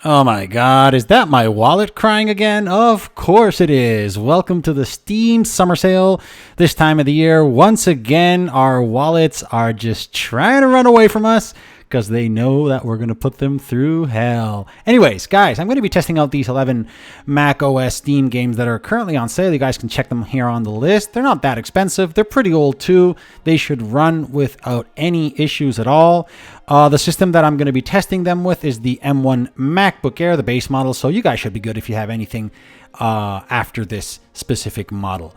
Oh my god, is that my wallet crying again? Of course it is. Welcome to the Steam Summer Sale. This time of the year, once again, our wallets are just trying to run away from us because they know that we're going to put them through hell. Anyways, guys, I'm going to be testing out these 11 Mac OS Steam games that are currently on sale. You guys can check them here on the list. They're not that expensive. They're pretty old too. They should run without any issues at all. The system that I'm going to be testing them with is the M1 MacBook Air, the base model. So you guys should be good if you have anything after this specific model.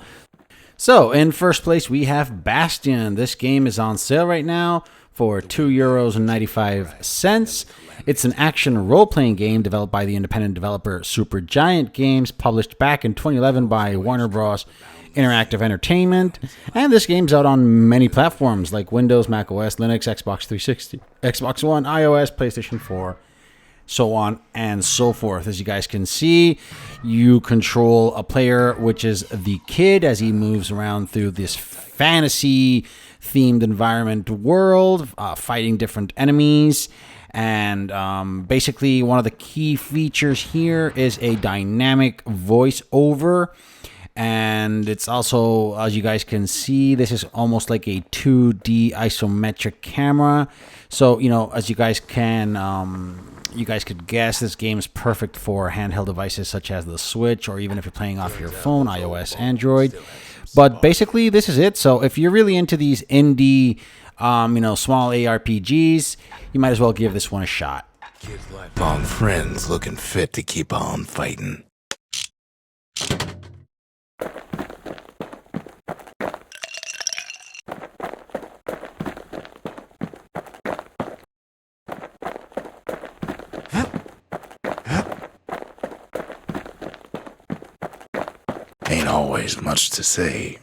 So in first place, we have Bastion. This game is on sale right now for €2.95. It's an action role-playing game developed by the independent developer Supergiant Games, published back in 2011 by Warner Bros. Interactive Entertainment. And this game's out on many platforms like Windows, Mac OS, Linux, Xbox 360, Xbox One, iOS, PlayStation 4, so on and so forth. As you guys can see, you control a player, which is the kid, as he moves around through this fantasy-themed environment world, fighting different enemies. And basically, one of the key features here is a dynamic voiceover. And it's also, as you guys can see, this is almost like a 2D isometric camera. So, you know, as you guys can, you guys could guess, this game is perfect for handheld devices such as the Switch, or even if you're playing off your phone, iOS, Android. But basically, this is it. So if you're really into these indie, small ARPGs, you might as well give this one a shot. Kids' lifelong friends looking fit to keep on fighting. Ain't always much to say.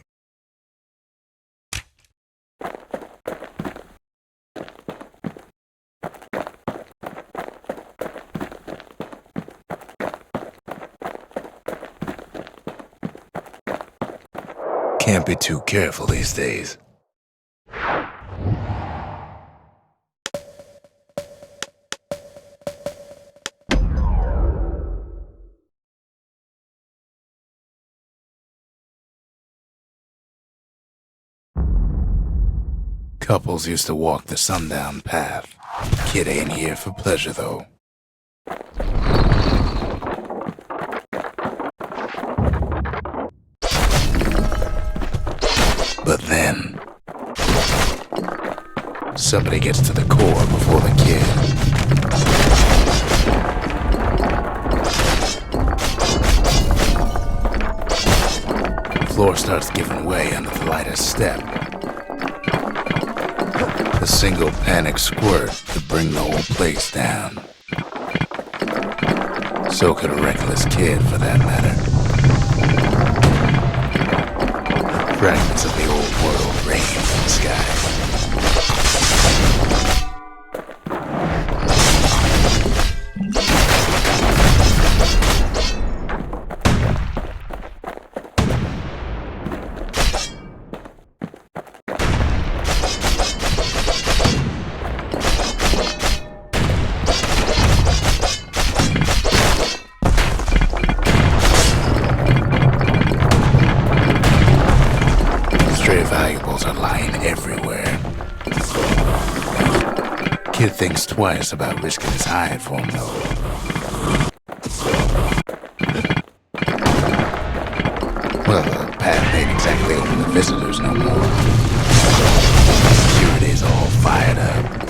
Can't be too careful these days. Couples used to walk the sundown path. Kid ain't here for pleasure, though. But then, somebody gets to the core before the kid. The floor starts giving way under the lightest step. A single panic squirt could bring the whole place down. So could a reckless kid, for that matter. Fragments of the old world rain from the sky. Valuables are lying everywhere. Kid thinks twice about risking his hide for him, though. Well, the path ain't exactly open to visitors no more. Security's all fired up.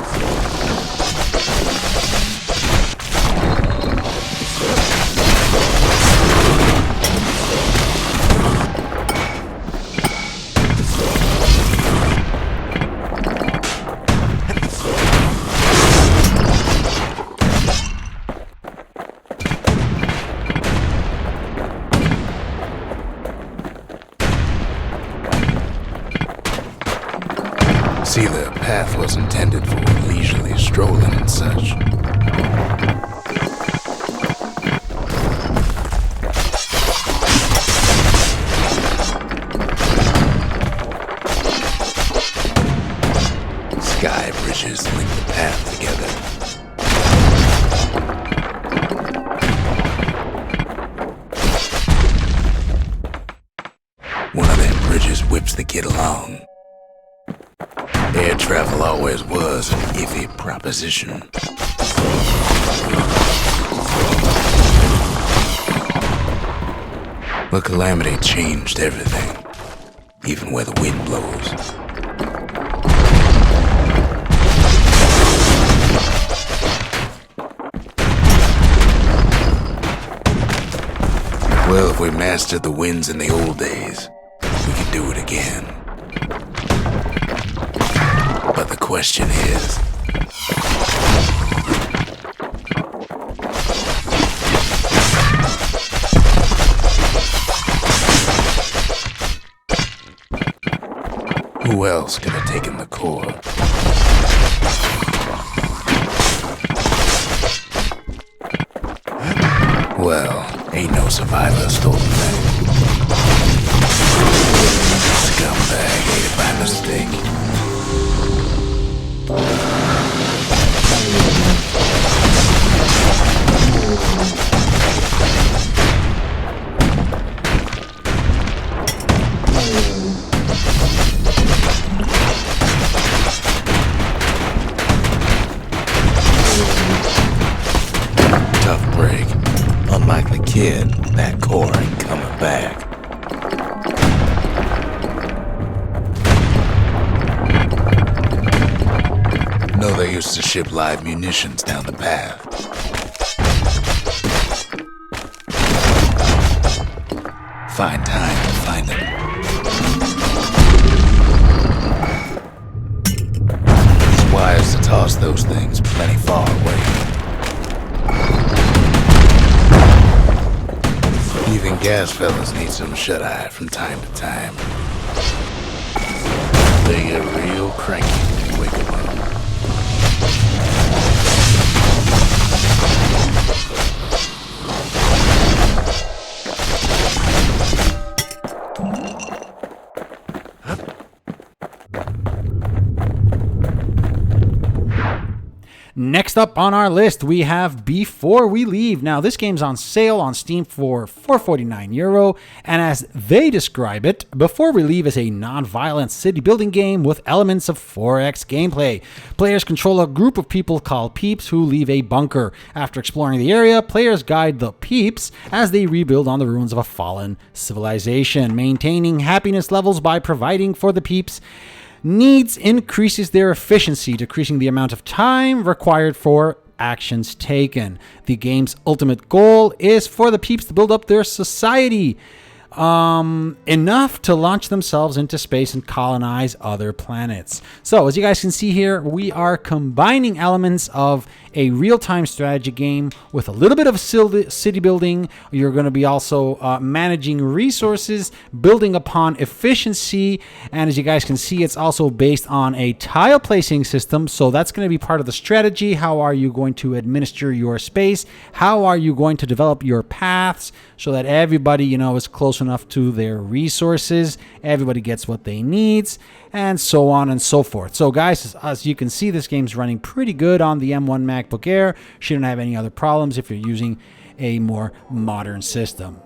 See, the path was intended for leisurely strolling and such. Sky bridges link the path together. get along. Air travel always was an iffy proposition. The calamity changed everything, even where the wind blows. Well, if we mastered the winds in the old days, we could do it again. But the question is, who else could have taken the core? Well, ain't no survivor stolen that. Scumbag ate it by mistake. Tough break. Unlike the kid, that core ain't coming back. No, they used to ship live munitions down the path. Find time to find them. It's wise to toss those things plenty far away. Even gas fellas need some shut-eye from time to time. They get real cranky when you wake them up. Next up on our list, we have Before We Leave. Now, this game's on sale on Steam for €4.49, and as they describe it, Before We Leave is a non-violent city-building game with elements of 4X gameplay. Players control a group of people called Peeps who leave a bunker. After exploring the area, players guide the Peeps as they rebuild on the ruins of a fallen civilization. Maintaining happiness levels by providing for the Peeps needs increases their efficiency, decreasing the amount of time required for actions taken. The game's ultimate goal is for the Peeps to build up their society enough to launch themselves into space and colonize other planets. So, as you guys can see here, we are combining elements of a real-time strategy game with a little bit of city building. You're going to be also managing resources, building upon efficiency, and as you guys can see, it's also based on a tile placing system, so that's going to be part of the strategy. How are you going to administer your space? How are you going to develop your paths so that everybody, is close enough to their resources, everybody gets what they need, and so on and so forth. So guys, as you can see, this game's running pretty good on the M1 MacBook Air. Shouldn't have any other problems if you're using a more modern system.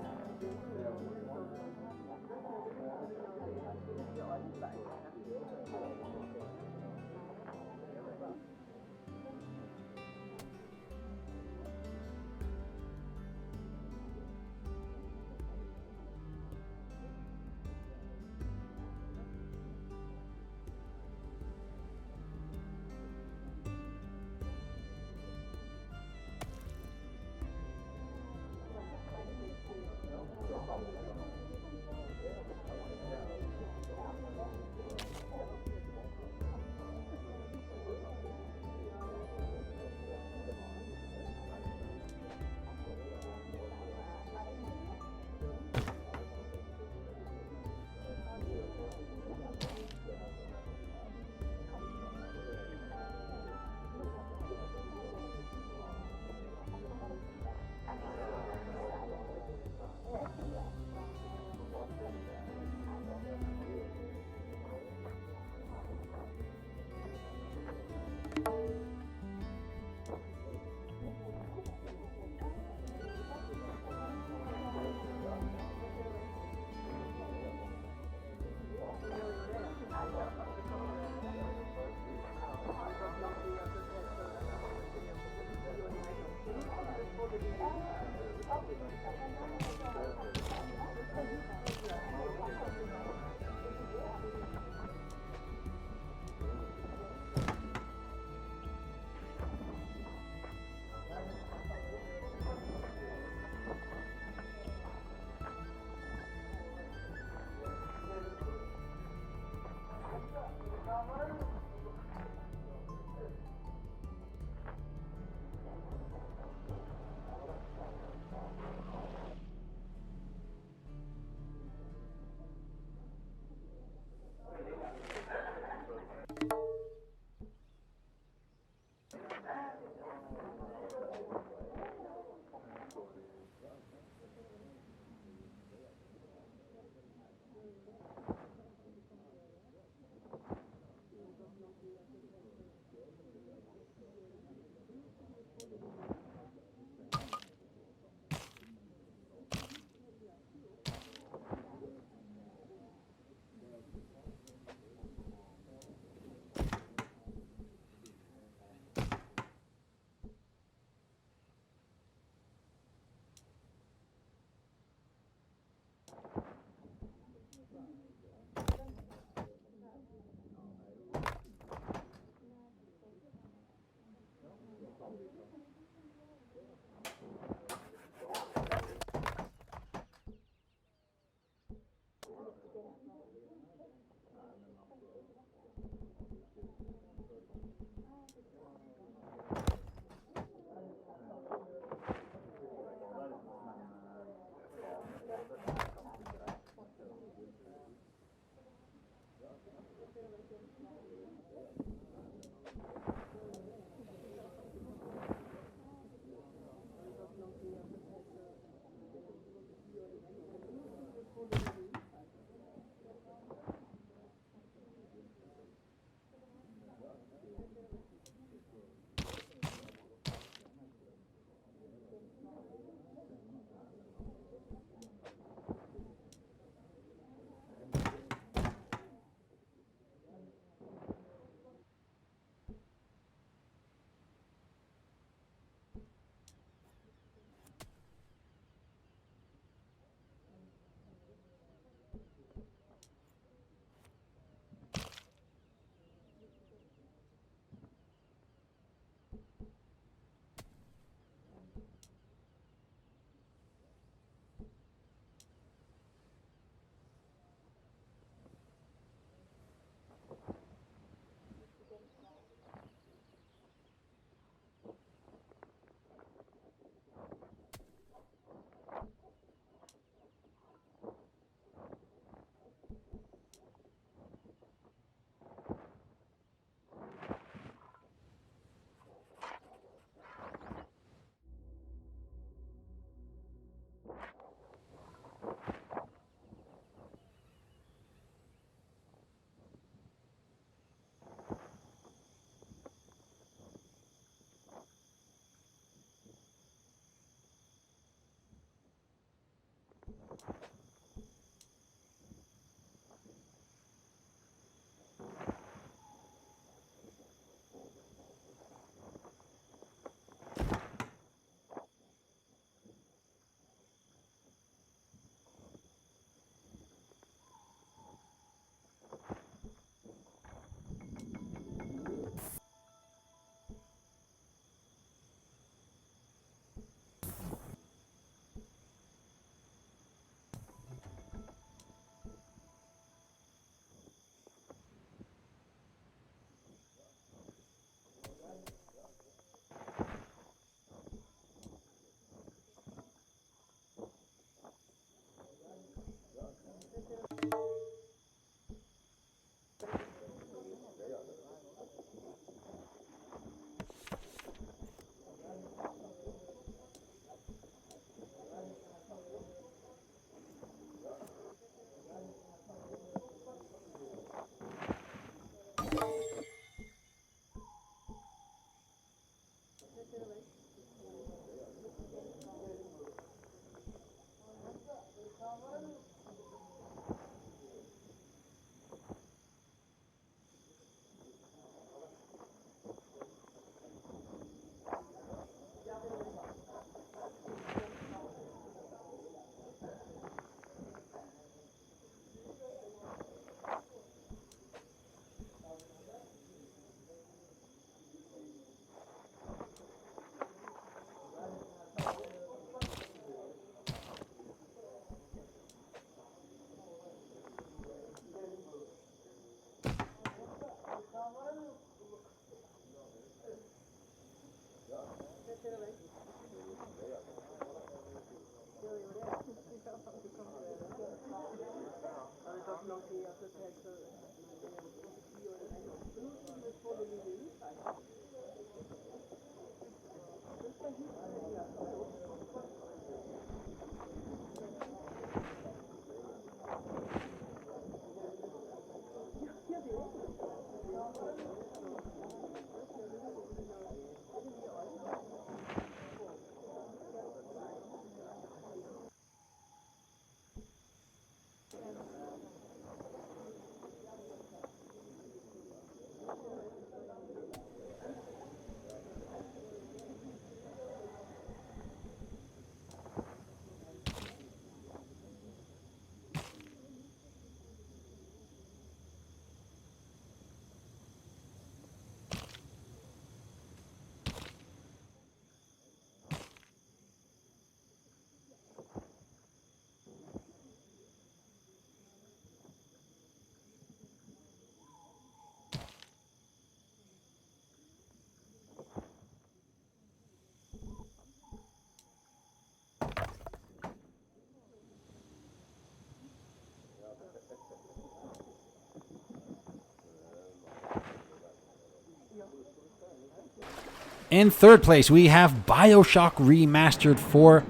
In third place, we have Bioshock Remastered for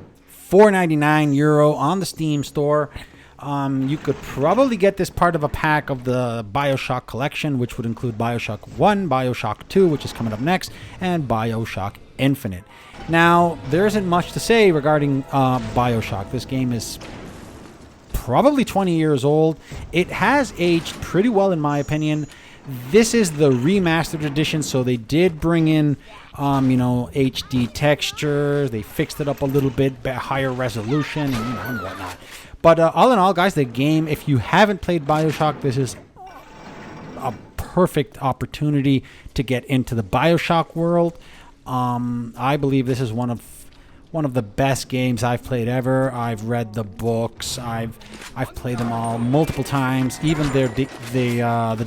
€4.99 on the Steam store. You could probably get this part of a pack of the Bioshock collection, which would include Bioshock 1, Bioshock 2, which is coming up next, and Bioshock Infinite. Now, there isn't much to say regarding Bioshock. This game is probably 20 years old. It has aged pretty well, in my opinion. This is the remastered edition, so they did bring in, HD textures. They fixed it up a little bit, higher resolution, and whatnot. But all in all, guys, the game, if you haven't played Bioshock, this is a perfect opportunity to get into the Bioshock world. I believe this is one of the best games I've played ever. I've read the books. I've played them all multiple times, even the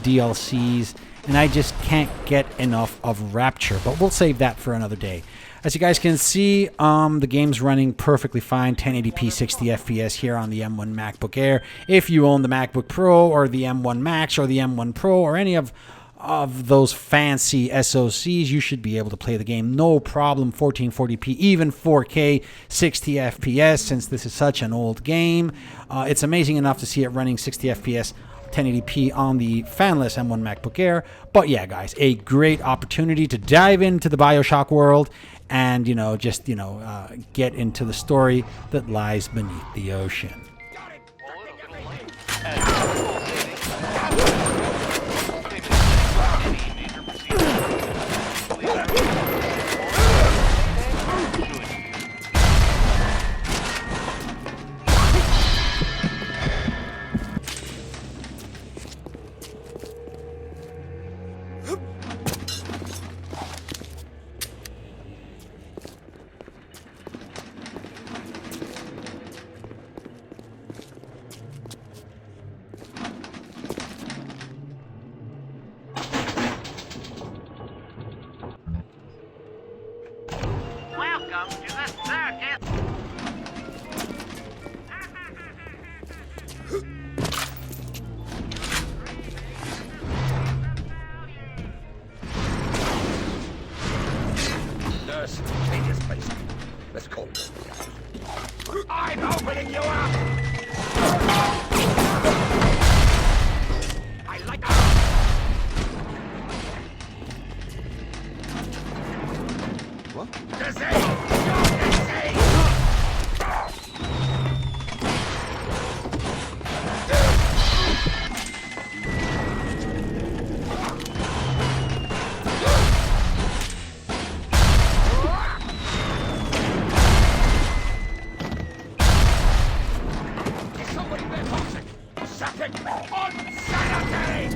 DLCs, and I just can't get enough of Rapture. But we'll save that for another day. As you guys can see, the game's running perfectly fine, 1080p 60 FPS here on the M1 MacBook Air. If you own the MacBook Pro or the M1 Max or the M1 Pro or any of those fancy SoCs, you should be able to play the game no problem, 1440p, even 4K 60 FPS, since this is such an old game. It's amazing enough to see it running 60 FPS 1080p on the fanless M1 MacBook Air. But yeah, guys, a great opportunity to dive into the Bioshock world and, get into the story that lies beneath the ocean. Welcome to the circus! Nurse, clean this place. Let's go. I'm opening you up! I like what? Somebody been toxic! Something unsanitary!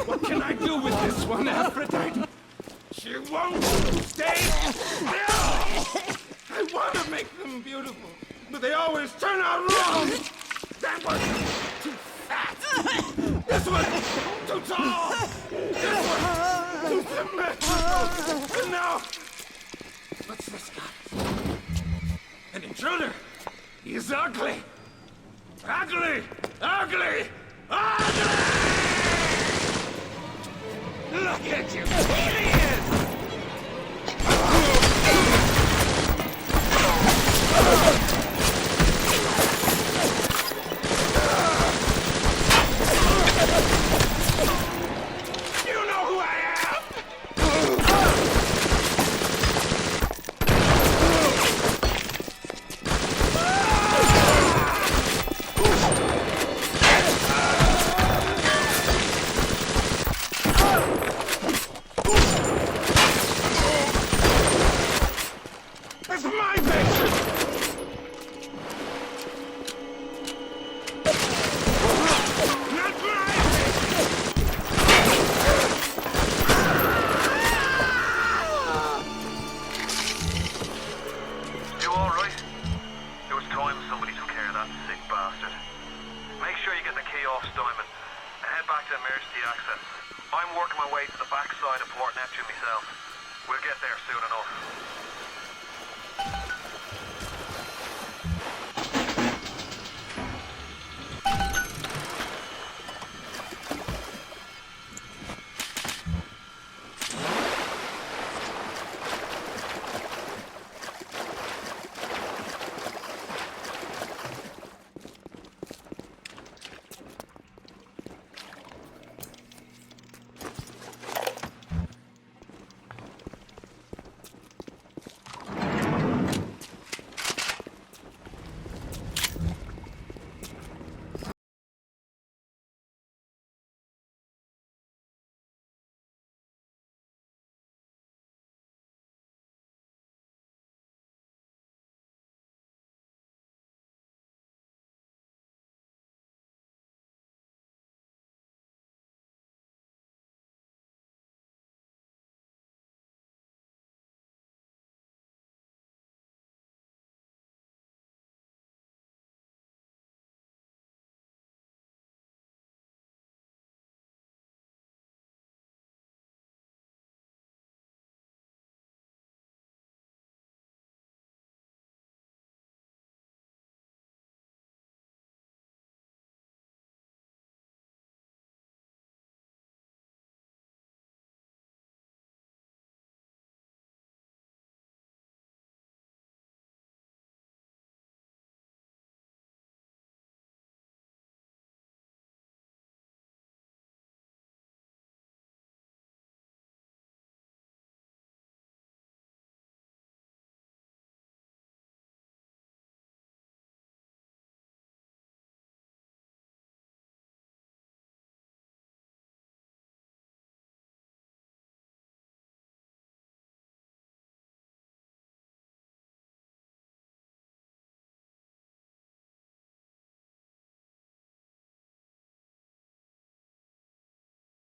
What can I do with this one, Aphrodite? She won't stay still! I want to make them beautiful, but they always turn out wrong! That one too fat! This one too tall! This one too symmetrical! And now, what's this guy? An intruder! He's ugly! Ugly! Ugly! Ugly! Look at you! Here he is! You know who I am! off Steinman and head back to emergency access. I'm working my way to the backside of Port Neptune myself. We'll get there soon enough.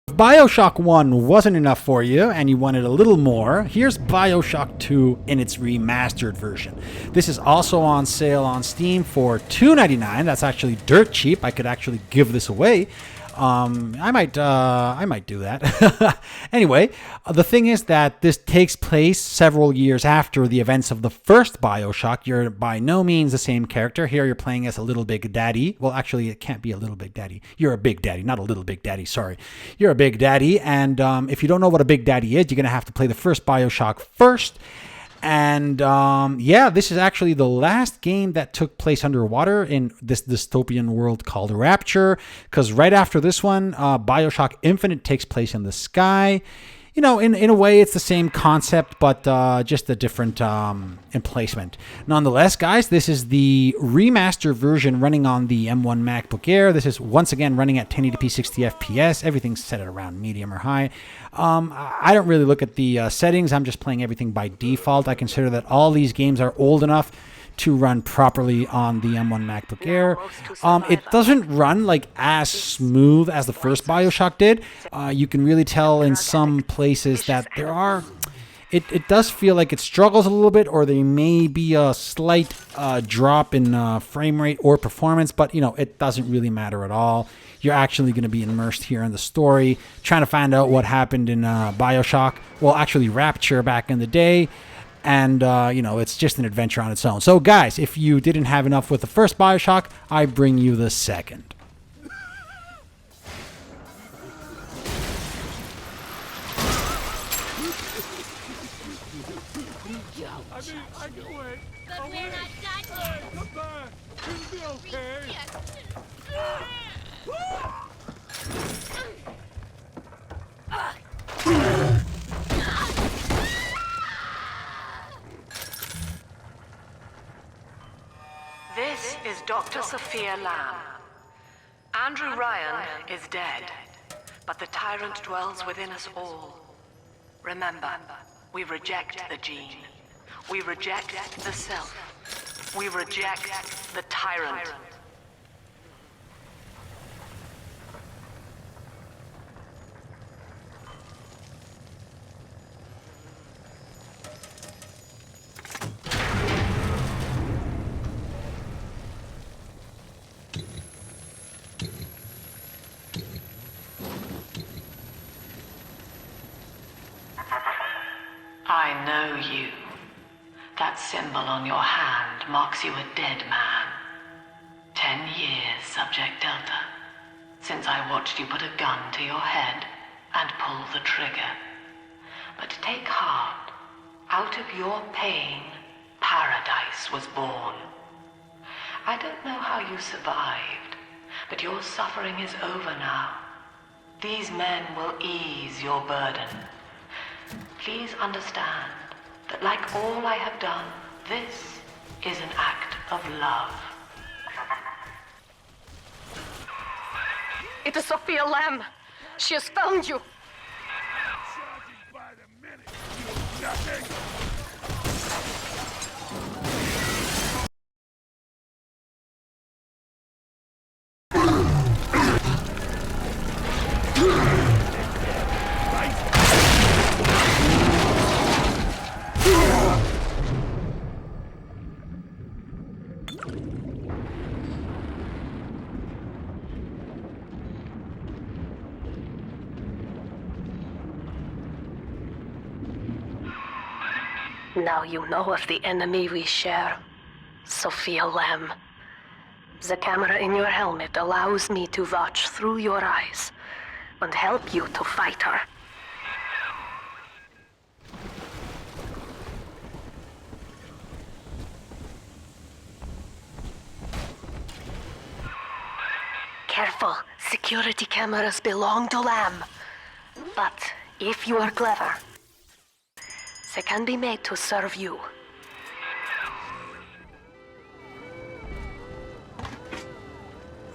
Bioshock 1 wasn't enough for you and you wanted a little more, here's Bioshock 2 in its remastered version. This is also on sale on Steam for $2.99. That's actually dirt cheap. I could actually give this away. I might do that. Anyway, the thing is that this takes place several years after the events of the first Bioshock. You're by no means the same character. Here you're playing as a little big daddy. Well, actually, it can't be a little big daddy. You're a big daddy, not a little big daddy. Sorry. You're a big daddy. And if you don't know what a big daddy is, you're going to have to play the first Bioshock first. And yeah, this is actually the last game that took place underwater in this dystopian world called Rapture, because right after this one, Bioshock Infinite takes place in the sky. You know, in a way, it's the same concept, but just a different emplacement. Nonetheless, guys, this is the remaster version running on the M1 MacBook Air. This is once again running at 1080p 60 FPS. Everything's set at around medium or high. I don't really look at the settings. I'm just playing everything by default. I consider that all these games are old enough to run properly on the M1 MacBook Air. It doesn't run like as smooth as the first Bioshock did. You can really tell in some places that there are... It does feel like it struggles a little bit, or there may be a slight drop in frame rate or performance, but you know, it doesn't really matter at all. You're actually going to be immersed here in the story, trying to find out what happened in Bioshock. Well, actually Rapture back in the day. And, you know, it's just an adventure on its own. So, guys, if you didn't have enough with the first Bioshock, I bring you the second. I can wait. But we're not done yet. Come back. It'll be okay. This is Dr. Sophia Lamb. Andrew Ryan is dead, but the tyrant dwells within us all. Remember, we reject the gene. We reject the self. We reject the tyrant. symbol on your hand marks you a dead man. 10 years, Subject Delta, since I watched you put a gun to your head and pull the trigger. But take heart. Out of your pain, paradise was born. I don't know how you survived, but your suffering is over now. These men will ease your burden. Please understand that like all I have done, this is an act of love. It is Sophia Lamb. She has found you. By the minute, you nothing. Now you know of the enemy we share, Sophia Lamb. The camera in your helmet allows me to watch through your eyes and help you to fight her. Careful, security cameras belong to Lamb. But if you are clever, they can be made to serve you.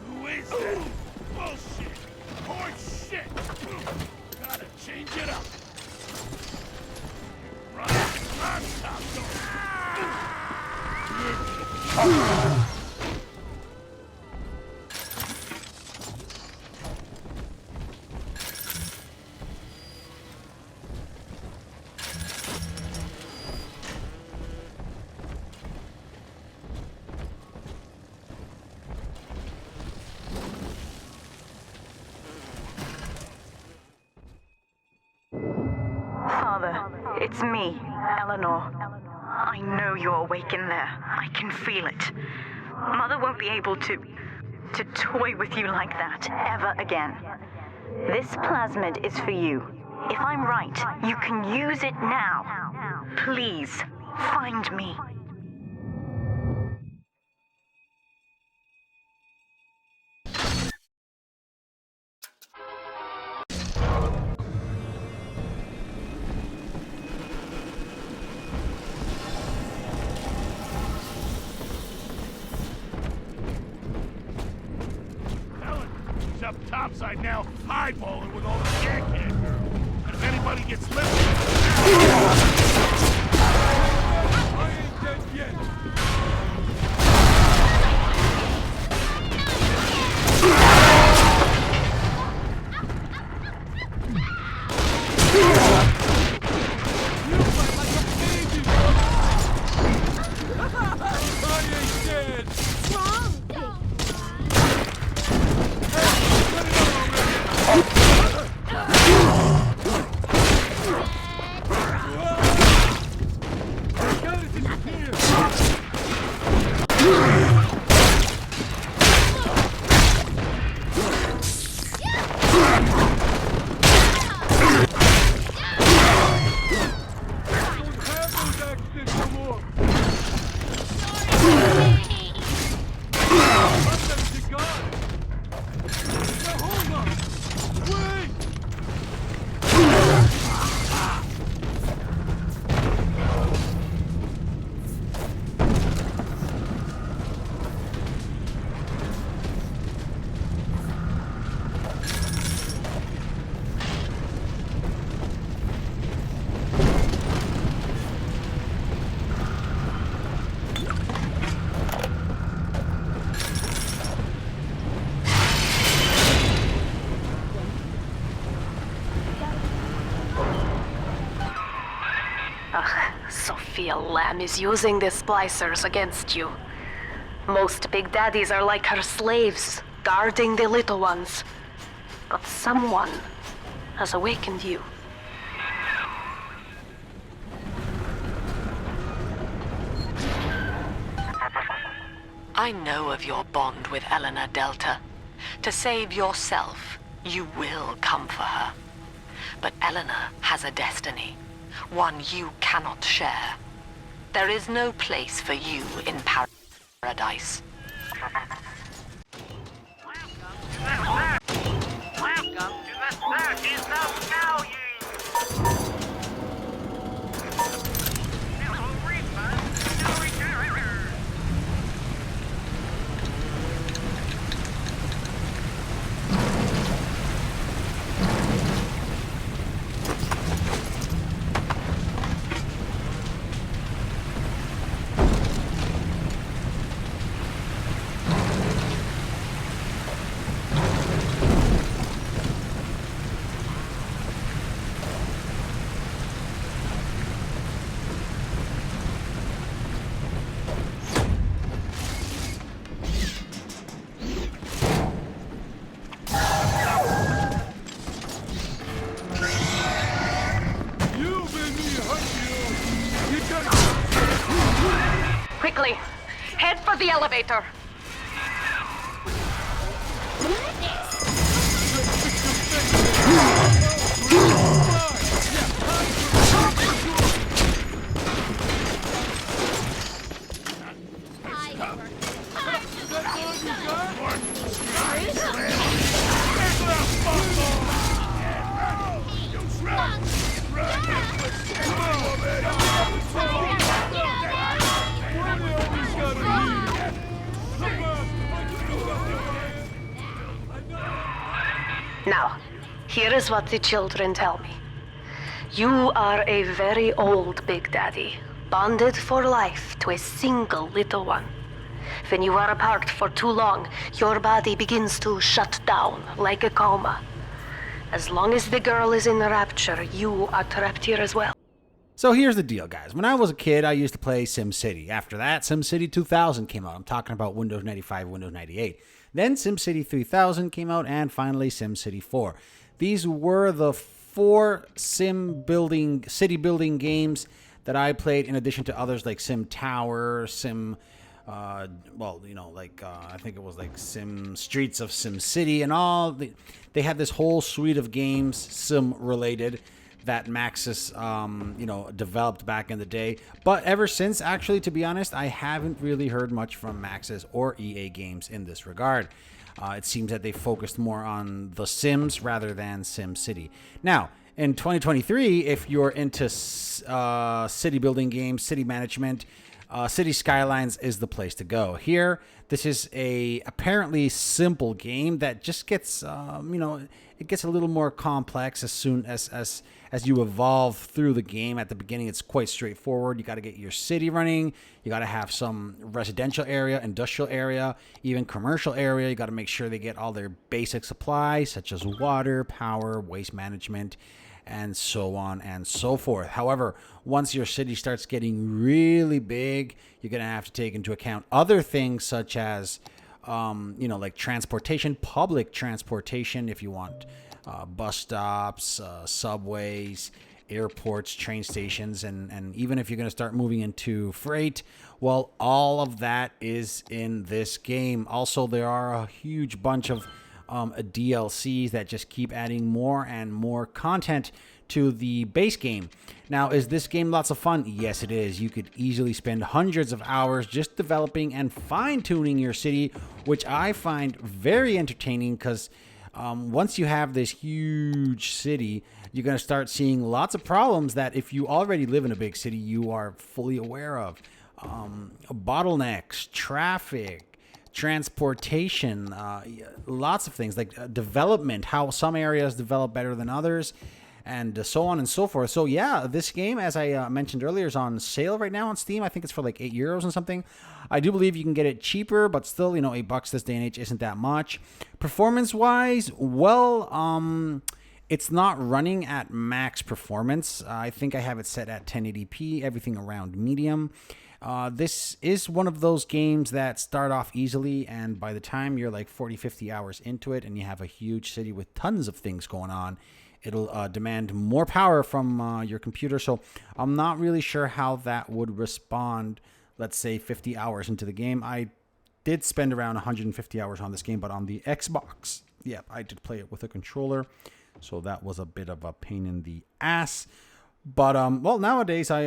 Who is that? Bullshit! Horse shit! Gotta change it up. Run, top door. It's me, Eleanor. I know you're awake in there. I can feel it. Mother won't be able to toy with you like that ever again. This plasmid is for you. If I'm right, you can use it now. Please, find me. Up topside now, highballing with all the can girls. And if anybody gets lifted, I ain't dead yet. Sophia Lamb is using the splicers against you. Most big daddies are like her slaves, guarding the little ones. But someone has awakened you. I know of your bond with Eleanor Delta. To save yourself, you will come for her. But Eleanor has a destiny, one you cannot share. There is no place for you in paradise. Welcome to the circus of Stallions! Quickly, head for the elevator. Now, here is what the children tell me. You are a very old Big Daddy, bonded for life to a single little one. When you are apart for too long, your body begins to shut down like a coma. As long as the girl is in the rapture, you are trapped here as well. So here's the deal, guys. When I was a kid, I used to play SimCity. After that, SimCity 2000 came out. I'm talking about Windows 95, Windows 98. Then SimCity 3000 came out, and finally SimCity 4. These were the 4 city building games that I played, in addition to others like Sim Tower, I think it was like Sim Streets of Sim City, and all. They had this whole suite of games, sim-related, that Maxis, developed back in the day. But ever since, actually, to be honest, I haven't really heard much from Maxis or EA Games in this regard. It seems that they focused more on The Sims rather than SimCity. Now, in 2023, if you're into city building games, city management, City Skylines is the place to go. Here, this is a apparently simple game that just gets, it gets a little more complex as soon as you evolve through the game. At the beginning, it's quite straightforward. You got to get your city running. You got to have some residential area, industrial area, even commercial area. You got to make sure they get all their basic supplies, such as water, power, waste management, and so on and so forth. However, once your city starts getting really big, you're going to have to take into account other things such as, like transportation, public transportation, if you want bus stops, subways, airports, train stations, and even if you're going to start moving into freight, well, all of that is in this game. Also, there are a huge bunch of DLCs that just keep adding more and more content to the base game. Now, is this game lots of fun? Yes, it is. You could easily spend hundreds of hours just developing and fine-tuning your city, which I find very entertaining because once you have this huge city, you're going to start seeing lots of problems that if you already live in a big city, you are fully aware of. Bottlenecks, traffic, transportation, lots of things like development, how some areas develop better than others, and so on and so forth. So yeah, this game, as I mentioned earlier, is on sale right now on Steam. I think it's for like €8 and something. I do believe you can get it cheaper, but still, $8 this day and age isn't that much. Performance-wise, well, it's not running at max performance. I think I have it set at 1080p, everything around medium. This is one of those games that start off easily, and by the time you're like 40, 50 hours into it and you have a huge city with tons of things going on, it'll demand more power from your computer. So I'm not really sure how that would respond, let's say, 50 hours into the game. I did spend around 150 hours on this game, but on the Xbox. Yep, I did play it with a controller, so that was a bit of a pain in the ass. But well, nowadays I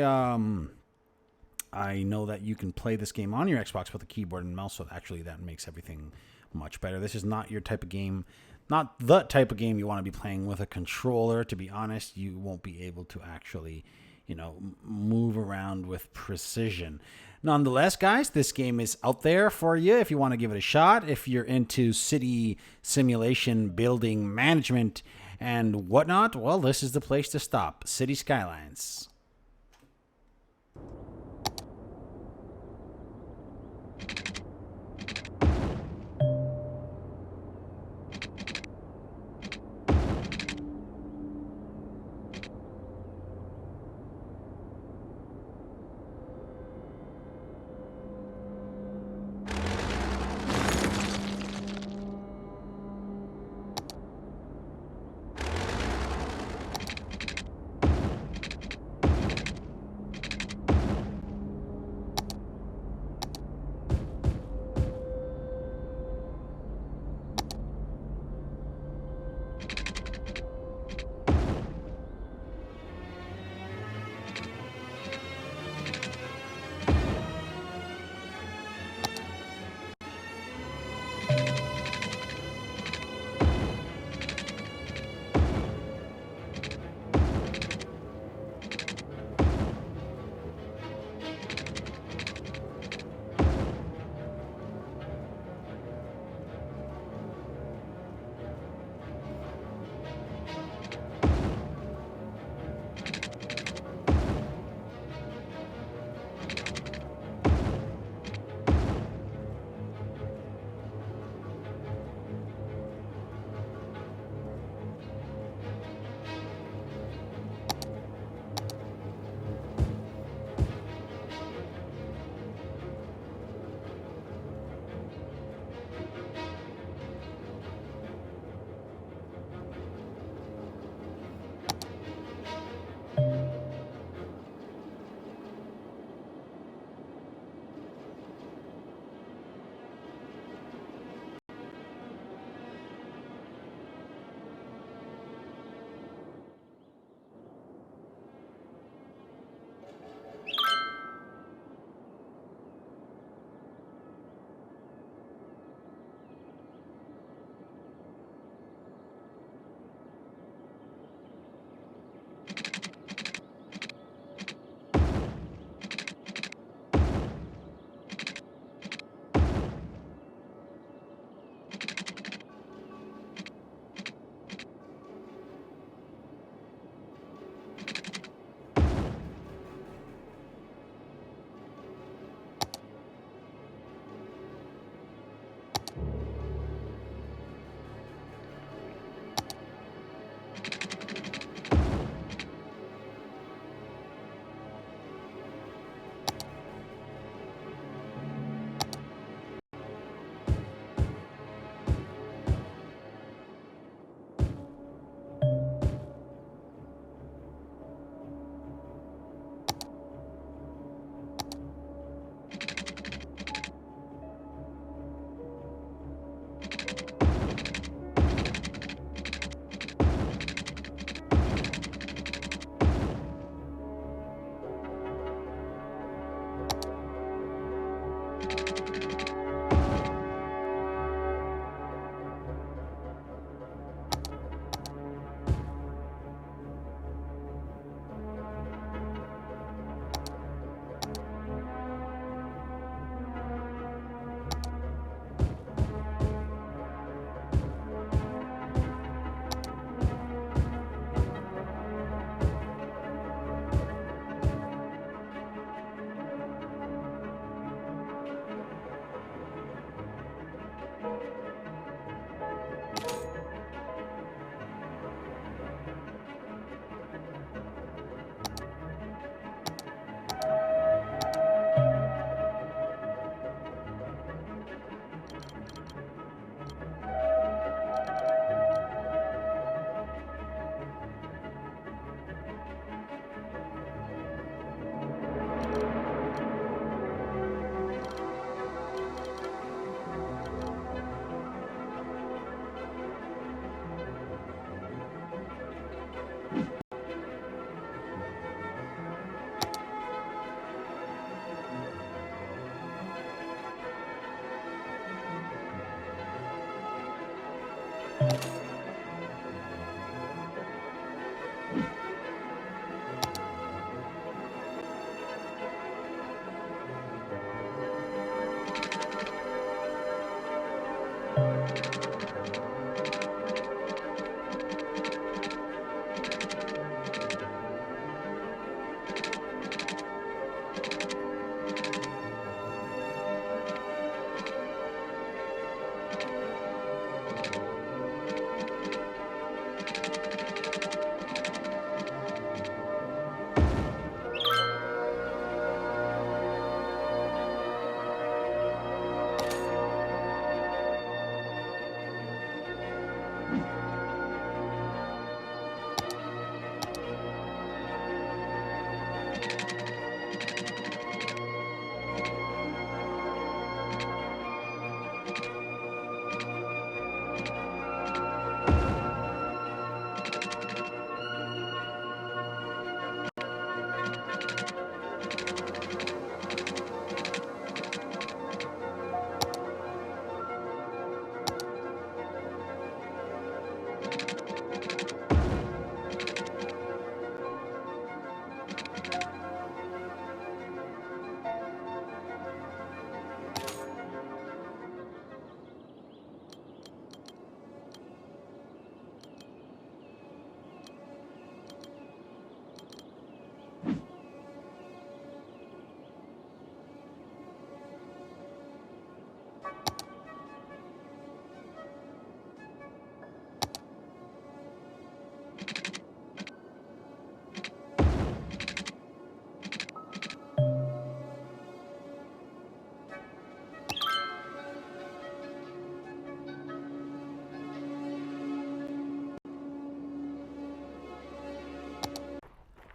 know that you can play this game on your Xbox with a keyboard and mouse, so actually that makes everything much better. This is not your type of game, not the type of game you want to be playing with a controller. To be honest, you won't be able to actually, you know, move around with precision. Nonetheless, guys, this game is out there for you if you want to give it a shot. If you're into city simulation, building management, and whatnot, well, this is the place to stop. City Skylines.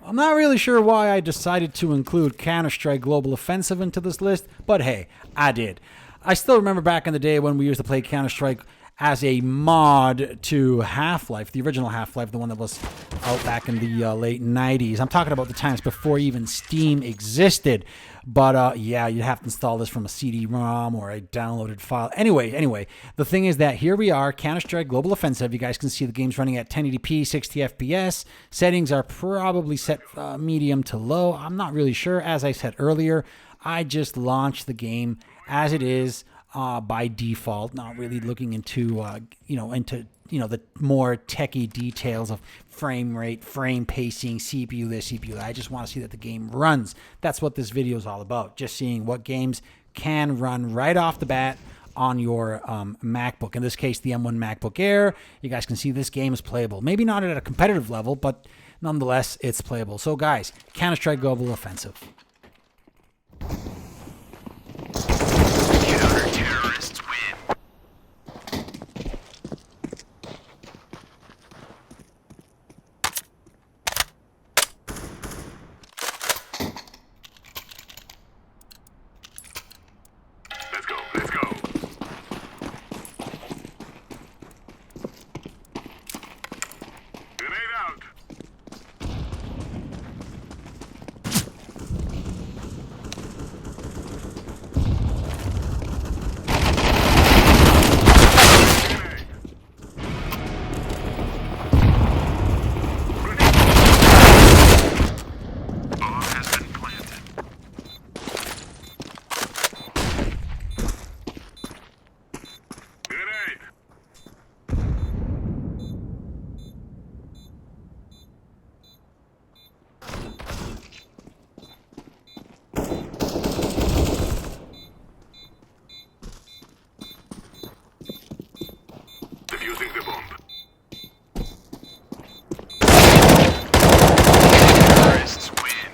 I'm not really sure why I decided to include Counter-Strike Global Offensive into this list, but hey, I did. I still remember back in the day when we used to play Counter-Strike as a mod to Half-Life, the original Half-Life, the one that was out back in the late 90s. I'm talking about the times before even Steam existed. But yeah, you'd have to install this from a CD-ROM or a downloaded file. Anyway, the thing is that here we are, Counter-Strike Global Offensive. You guys can see the game's running at 1080p, 60 FPS. Settings are probably set medium to low. I'm not really sure. As I said earlier, I just launched the game as it is by default, not really looking into the more techie details of frame rate, frame pacing, CPU this, CPU that. I just want to see that the game runs. That's what this video is all about. Just seeing what games can run right off the bat on your MacBook. In this case, the M1 MacBook Air. You guys can see this game is playable. Maybe not at a competitive level, but nonetheless, it's playable. So guys, Counter-Strike Global Offensive. Counter-terrorists win. Let's go. Grenade out. Defusing the bomb. Terrorists win.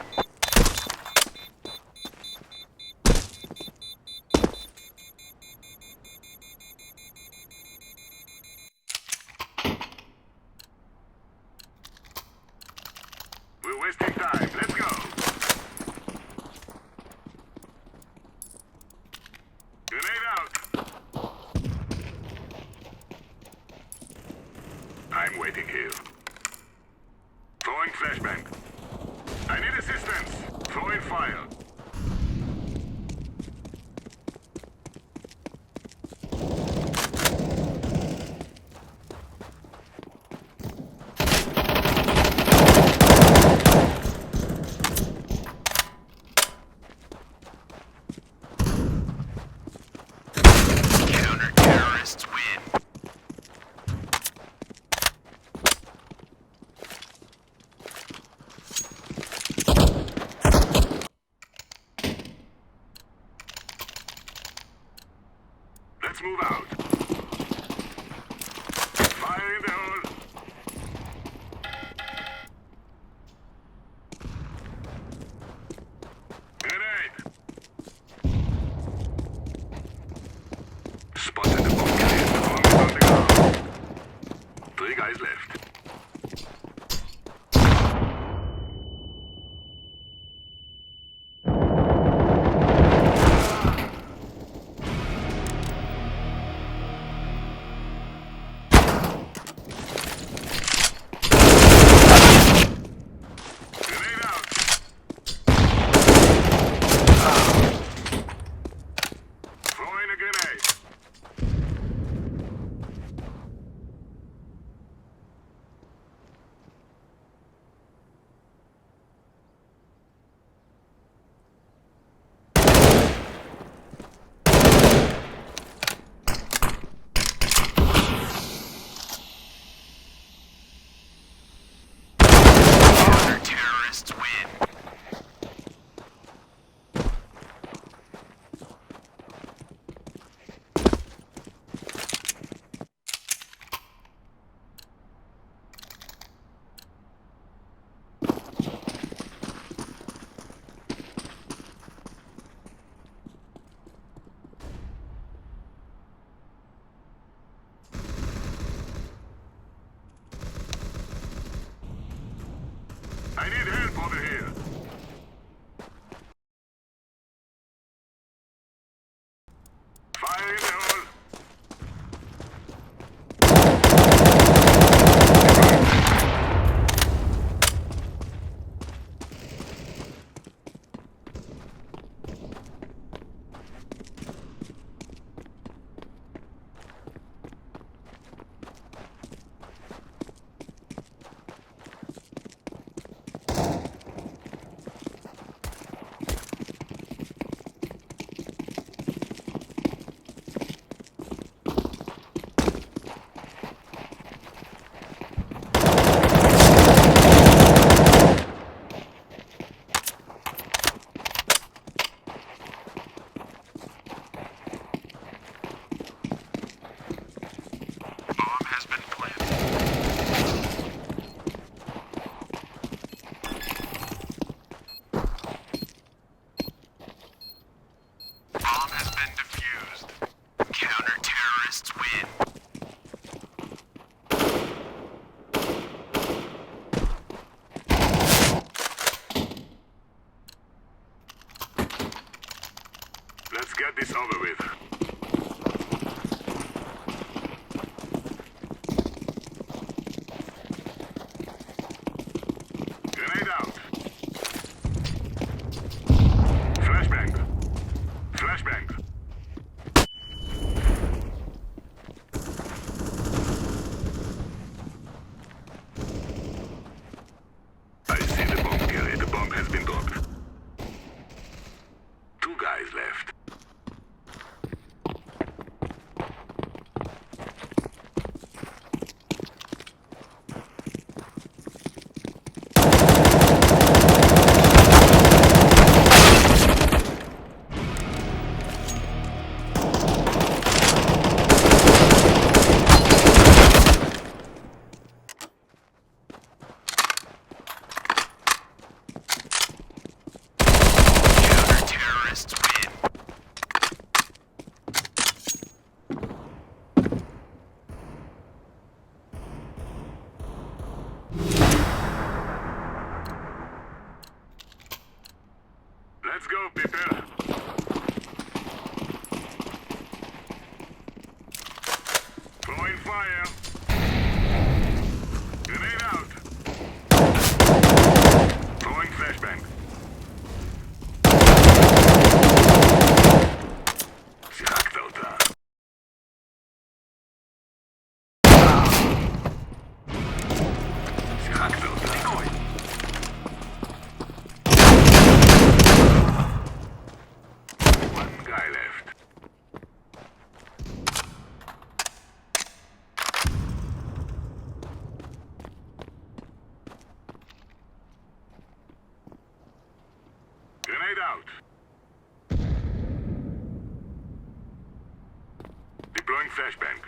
We're wasting time. Let's go. Grenade out. I'm waiting here. Throwing flashbang. I need assistance. Throwing fire. 3 guys left. Grenade out. Throwing a grenade. Terrorists win. I need help over here. Fire in the hole. Bomb has been planted. Bomb has been defused. Counter-terrorists win. Let's get this over with. Grenade out. Flashbang. Flashbang. I see the bomb carrier. The bomb has been dropped. 2 guys left. Counter-terrorists win. Let's go, people. Throwing fire. Grenade out. Throwing flashbang. Schakt אותה. שיחקת אותה. One guy left. Grenade out. Deploying flashbang.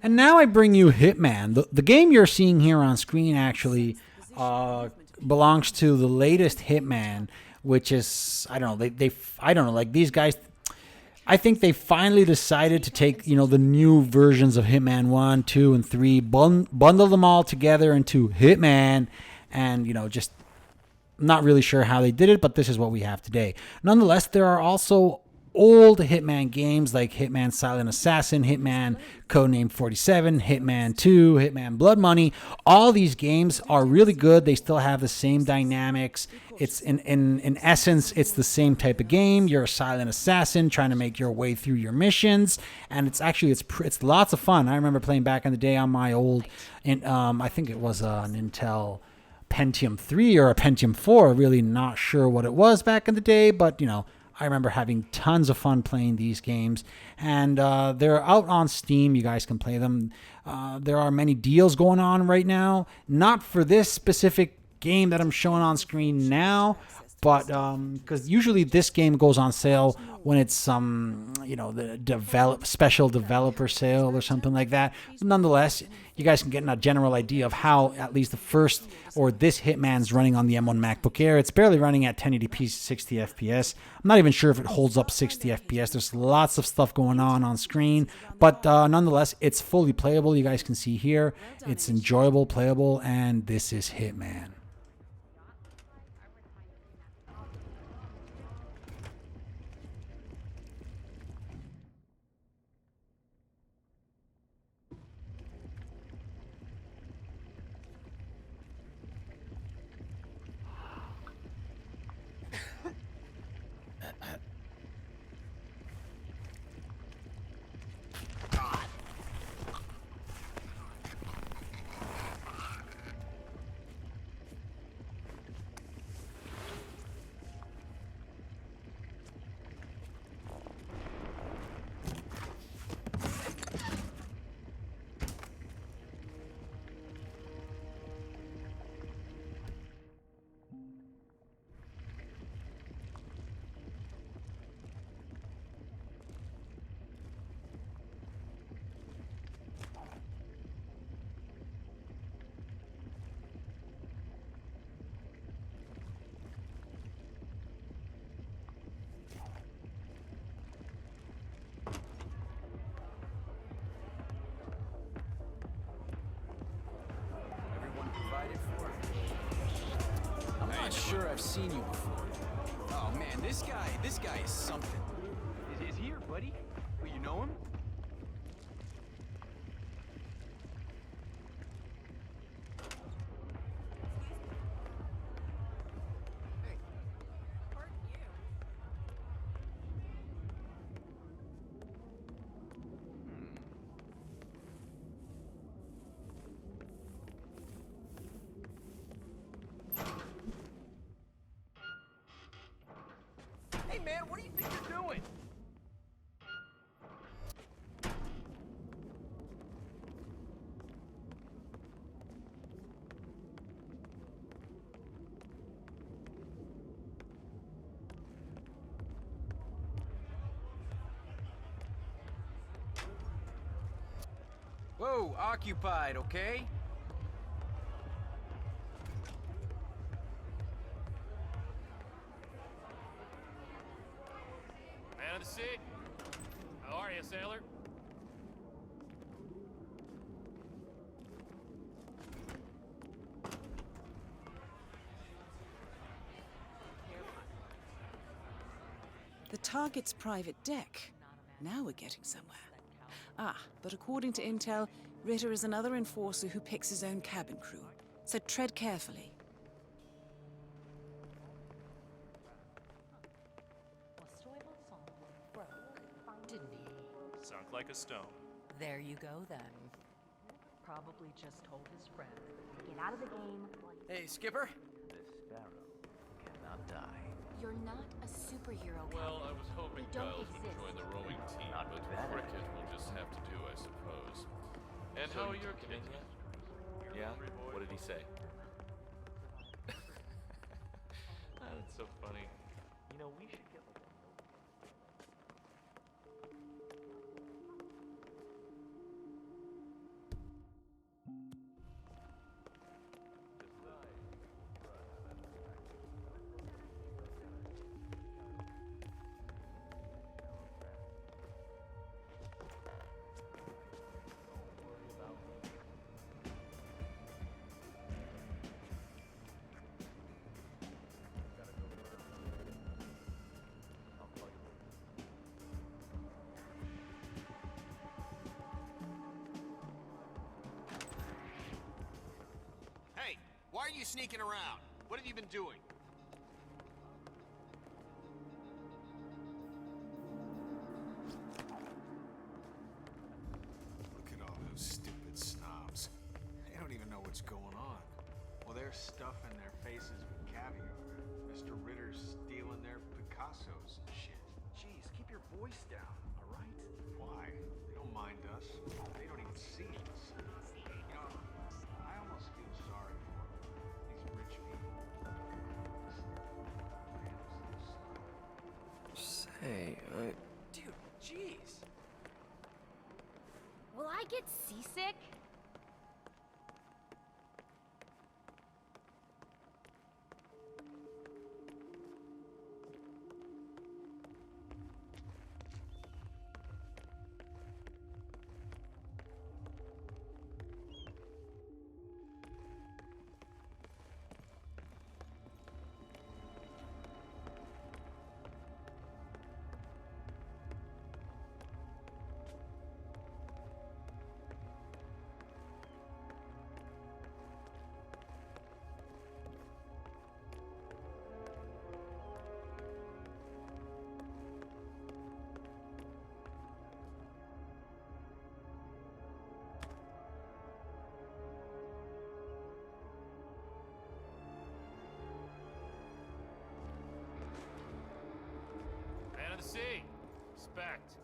And now I bring you Hitman. The game you're seeing here on screen actually belongs to the latest Hitman, which is, I don't know, I don't know, like these guys, I think they finally decided to take, you know, the new versions of Hitman 1, 2, and 3, bundle them all together into Hitman, and, you know, just not really sure how they did it, but this is what we have today. Nonetheless, there are also old Hitman games like Hitman Silent Assassin, Hitman Codename 47, Hitman 2, Hitman Blood Money. All these games are really good. They still have the same dynamics. It's in essence, it's the same type of game. You're a silent assassin trying to make your way through your missions, and it's actually it's lots of fun. I remember playing back in the day on my old, I think it was an Intel Pentium 3 or a Pentium 4. Really not sure what it was back in the day, but you know, I remember having tons of fun playing these games, and they're out on Steam. You guys can play them. There are many deals going on right now, not for this specific game that I'm showing on screen now, but because usually this game goes on sale when it's some, you know, the special developer sale or something like that. Nonetheless, you guys can get a general idea of how at least the first or this Hitman's running on the M1 MacBook Air. It's barely running at 1080p 60 FPS. I'm not even sure if it holds up 60 FPS. There's lots of stuff going on screen, but nonetheless, it's fully playable. You guys can see here, it's enjoyable, playable, and this is Hitman. Sure, I've seen you before. Oh man, this guy is something. Is he your buddy? Well, you know him? Hey, pardon you. Hey man, what do you think you're doing? Whoa, occupied, okay? Man of the sea. How are you, sailor? The target's private deck. Now we're getting somewhere. Ah, but according to intel, Ritter is another enforcer who picks his own cabin crew. So tread carefully. Didn't he? Sunk like a stone. There you go then. Probably just told his friend. Get out of the game. Hey, Skipper. This sparrow cannot die. You're not a superhero. Well, I was hoping You don't Giles would exist. join the rowing team, Not but bad. cricket will just have to do, I suppose. And So how are you your took him in kids? yet? Yeah? What did he say? That's so funny. You know, we should get like Why are you sneaking around? What have you been doing? Look at all those stupid snobs. They don't even know what's going on. Well, they're stuffing their faces with caviar. Mr. Ritter's stealing their Picassos and shit. Jeez, keep your voice down, all right? Why? They don't mind us. They don't even see us. You know, I almost feel sorry for them. These rich people. Say, Dude, jeez. Will I get seasick? Man of the sea. Respect.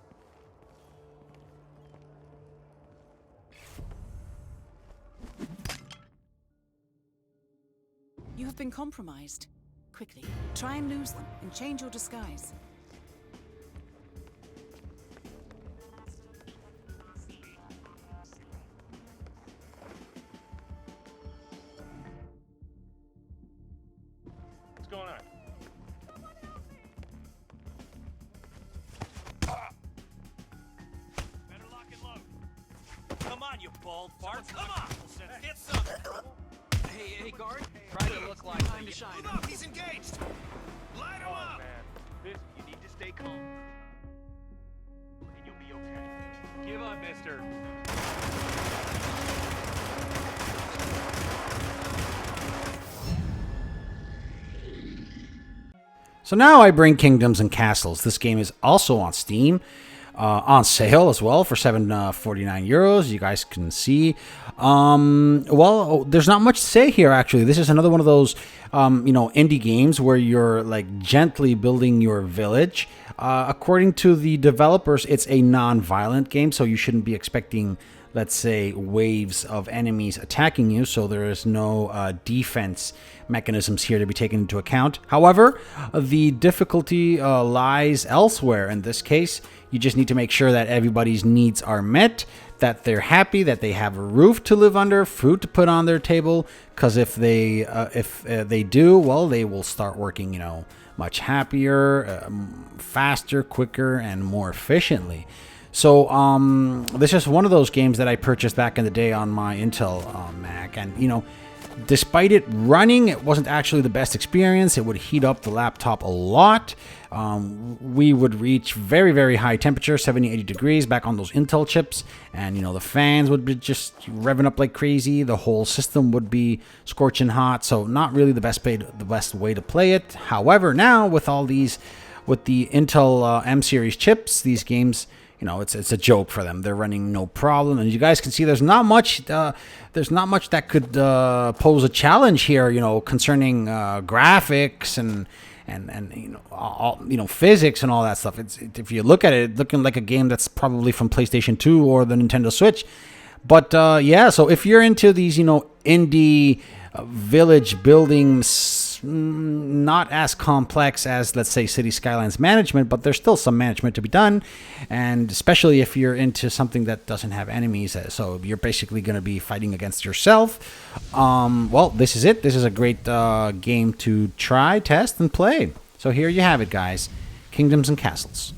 You have been compromised. Quickly, try and lose them and change your disguise. What's going on? Better lock and load. Come on, you bald fart. Come on! Get some! hey, guard. Try to look like Time to shine. Move up! He's engaged! Light him up! Man, this, You need to stay calm. And you'll be okay. give up, mister. So now I bring Kingdoms and Castles. This game is also on Steam, on sale as well for €7.49. You guys can see. Well, there's not much to say here, actually. This is another one of those, indie games where you're like gently building your village. According to the developers, it's a non-violent game, so you shouldn't be expecting, let's say, waves of enemies attacking you, so there is no defense mechanisms here to be taken into account. However, the difficulty lies elsewhere. In this case, you just need to make sure that everybody's needs are met, that they're happy, that they have a roof to live under, food to put on their table, because if they do, well, they will start working, much happier, faster, quicker, and more efficiently. So this is one of those games that I purchased back in the day on my Intel Mac, and despite it running, it wasn't actually the best experience. It would heat up the laptop a lot. We would reach very, very high temperature, 70, 80 degrees back on those Intel chips, and the fans would be just revving up like crazy. The whole system would be scorching hot, so not really the best way to play it. However, now with the Intel M series chips, these games, it's a joke for them. They're running no problem, and you guys can see there's not much that could pose a challenge here, concerning graphics and physics and all that stuff. If you look at it, it's looking like a game that's probably from PlayStation 2 or the Nintendo Switch. But yeah, so if you're into these, indie village building, not as complex as, let's say, City Skylines management, but there's still some management to be done, and especially if you're into something that doesn't have enemies, so you're basically going to be fighting against yourself. Well, this is it. This is a great game to try, test, and play. So here you have it, guys. Kingdoms and Castles.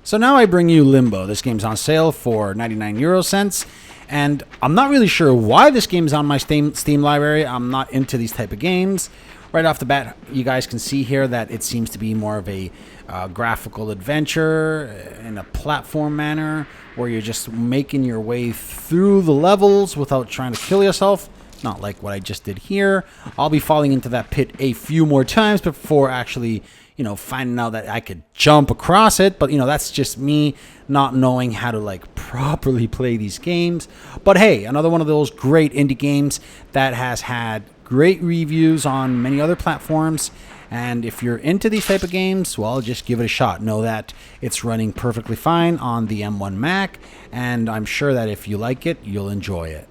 So now I bring you Limbo. This game's on sale for 99 euro cents, and I'm not really sure why this game is on my Steam library. I'm not into these type of games. Right off the bat, you guys can see here that it seems to be more of a graphical adventure in a platform manner, where you're just making your way through the levels without trying to kill yourself. Not like what I just did here. I'll be falling into that pit a few more times before actually, finding out that I could jump across it. But, that's just me not knowing how to, properly play these games. But, hey, another one of those great indie games that has had great reviews on many other platforms. And if you're into these type of games, well, just give it a shot. Know that it's running perfectly fine on the M1 Mac. And I'm sure that if you like it, you'll enjoy it.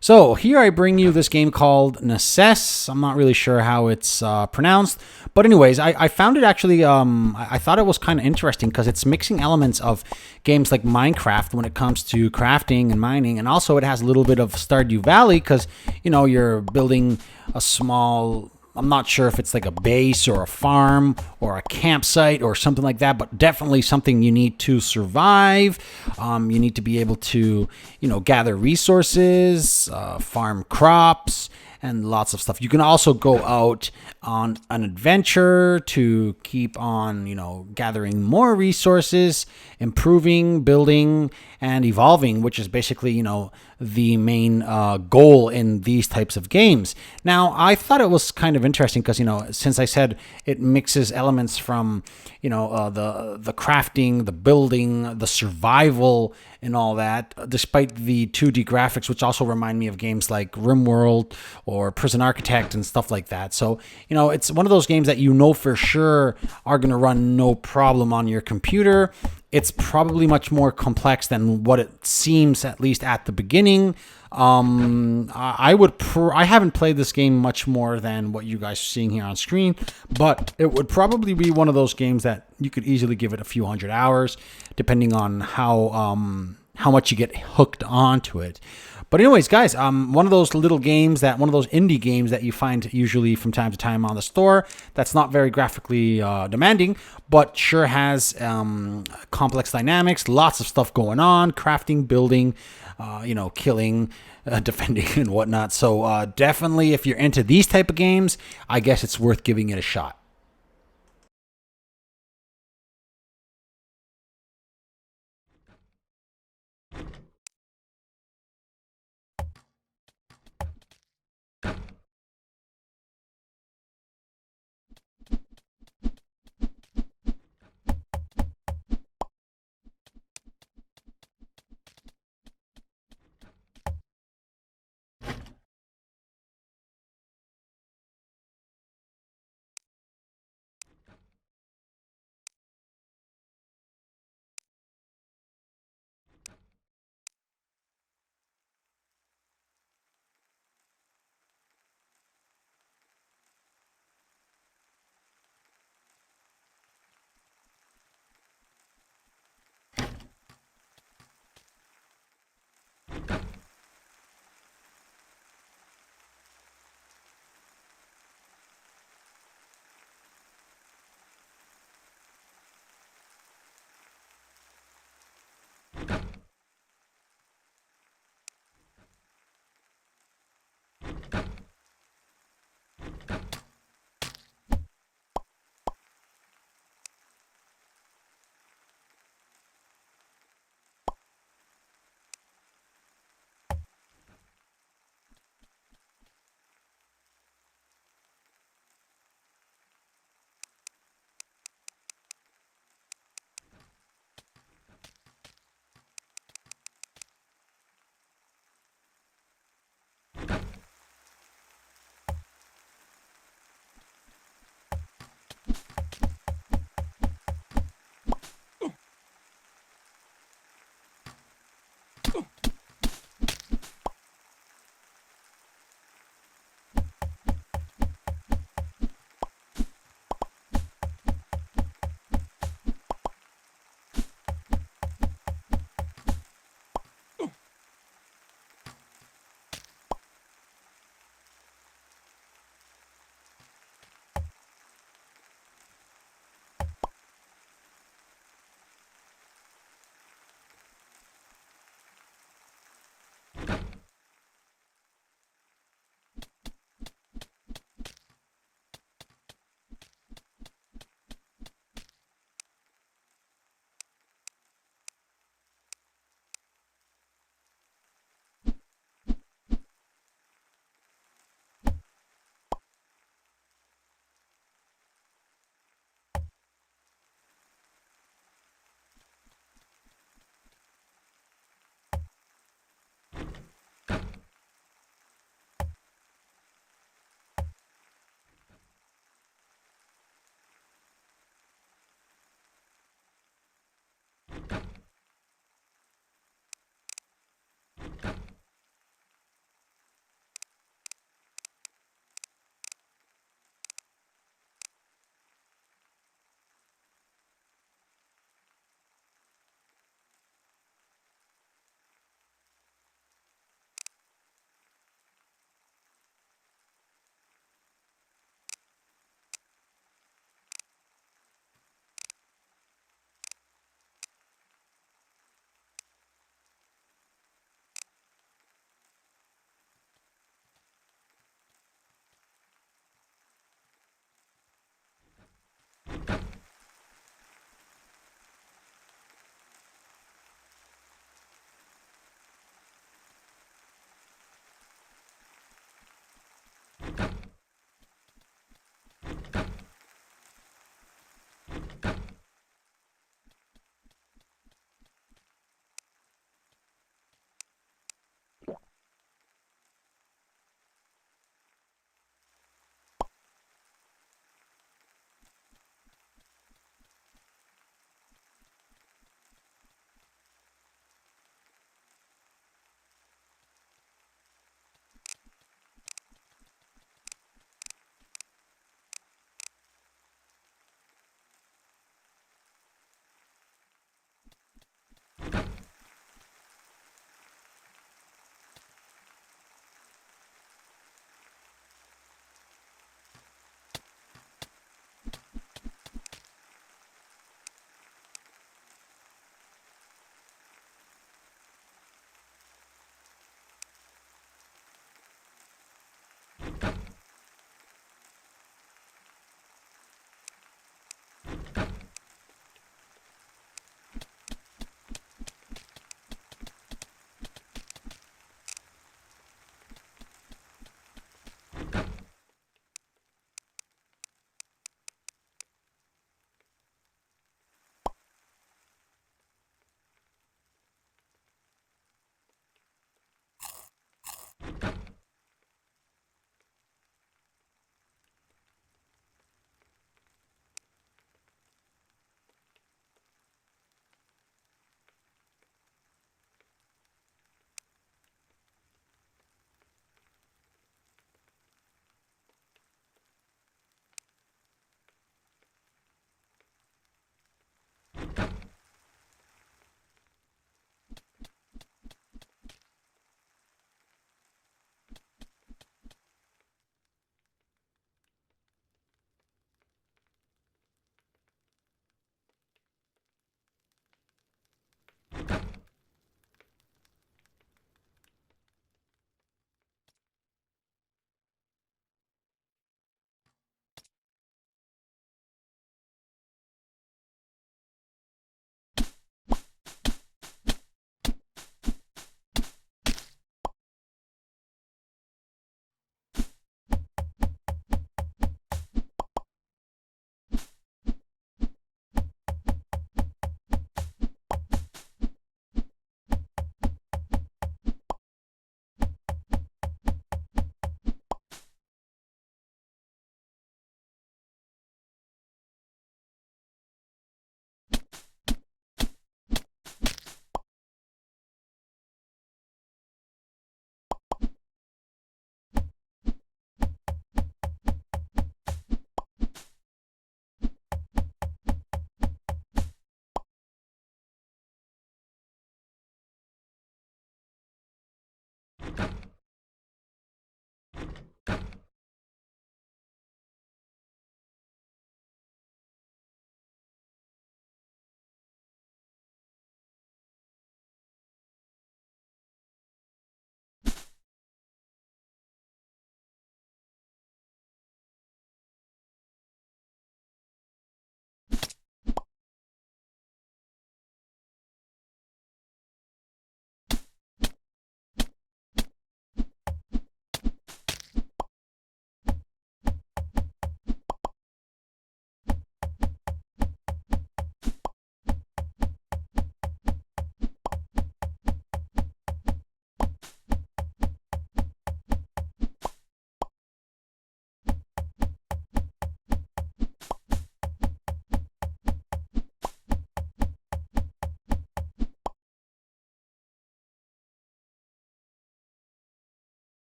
So here I bring you this game called Necesse. I'm not really sure how it's pronounced. But anyways, I found it actually, I thought it was kind of interesting because it's mixing elements of games like Minecraft when it comes to crafting and mining. And also it has a little bit of Stardew Valley because, you're building a small... I'm not sure if it's like a base or a farm or a campsite or something like that, but definitely something you need to survive. You need to be able to, gather resources, farm crops, and lots of stuff. You can also go out on an adventure to keep on, gathering more resources, improving, building, and evolving, which is basically, the main goal in these types of games. Now, I thought it was kind of interesting because, since I said it mixes elements from, the crafting, the building, the survival, and all that, despite the 2D graphics, which also remind me of games like RimWorld or Prison Architect and stuff like that. So, it's one of those games that for sure are going to run no problem on your computer. It's probably much more complex than what it seems, at least at the beginning. I haven't played this game much more than what you guys are seeing here on screen, but it would probably be one of those games that you could easily give it a few hundred hours, depending on how much you get hooked onto it. But anyways, guys, one of those indie games that you find usually from time to time on the store that's not very graphically demanding, but sure has complex dynamics, lots of stuff going on, crafting, building, killing, defending, and whatnot. So definitely, if you're into these type of games, I guess it's worth giving it a shot.